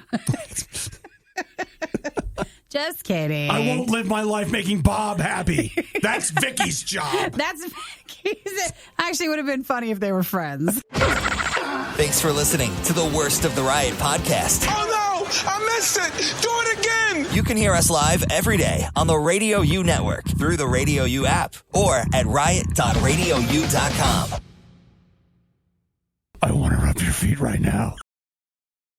Just kidding. I won't live my life making Bob happy. That's Vikki's job. That's Vikki's. Actually, would have been funny if they were friends. Thanks for listening to the Worst of the Riot podcast. Oh no, I missed it. Do it again. You can hear us live every day on the RadioU network through the RadioU app or at riot.radiou.com. I want to rub your feet right now.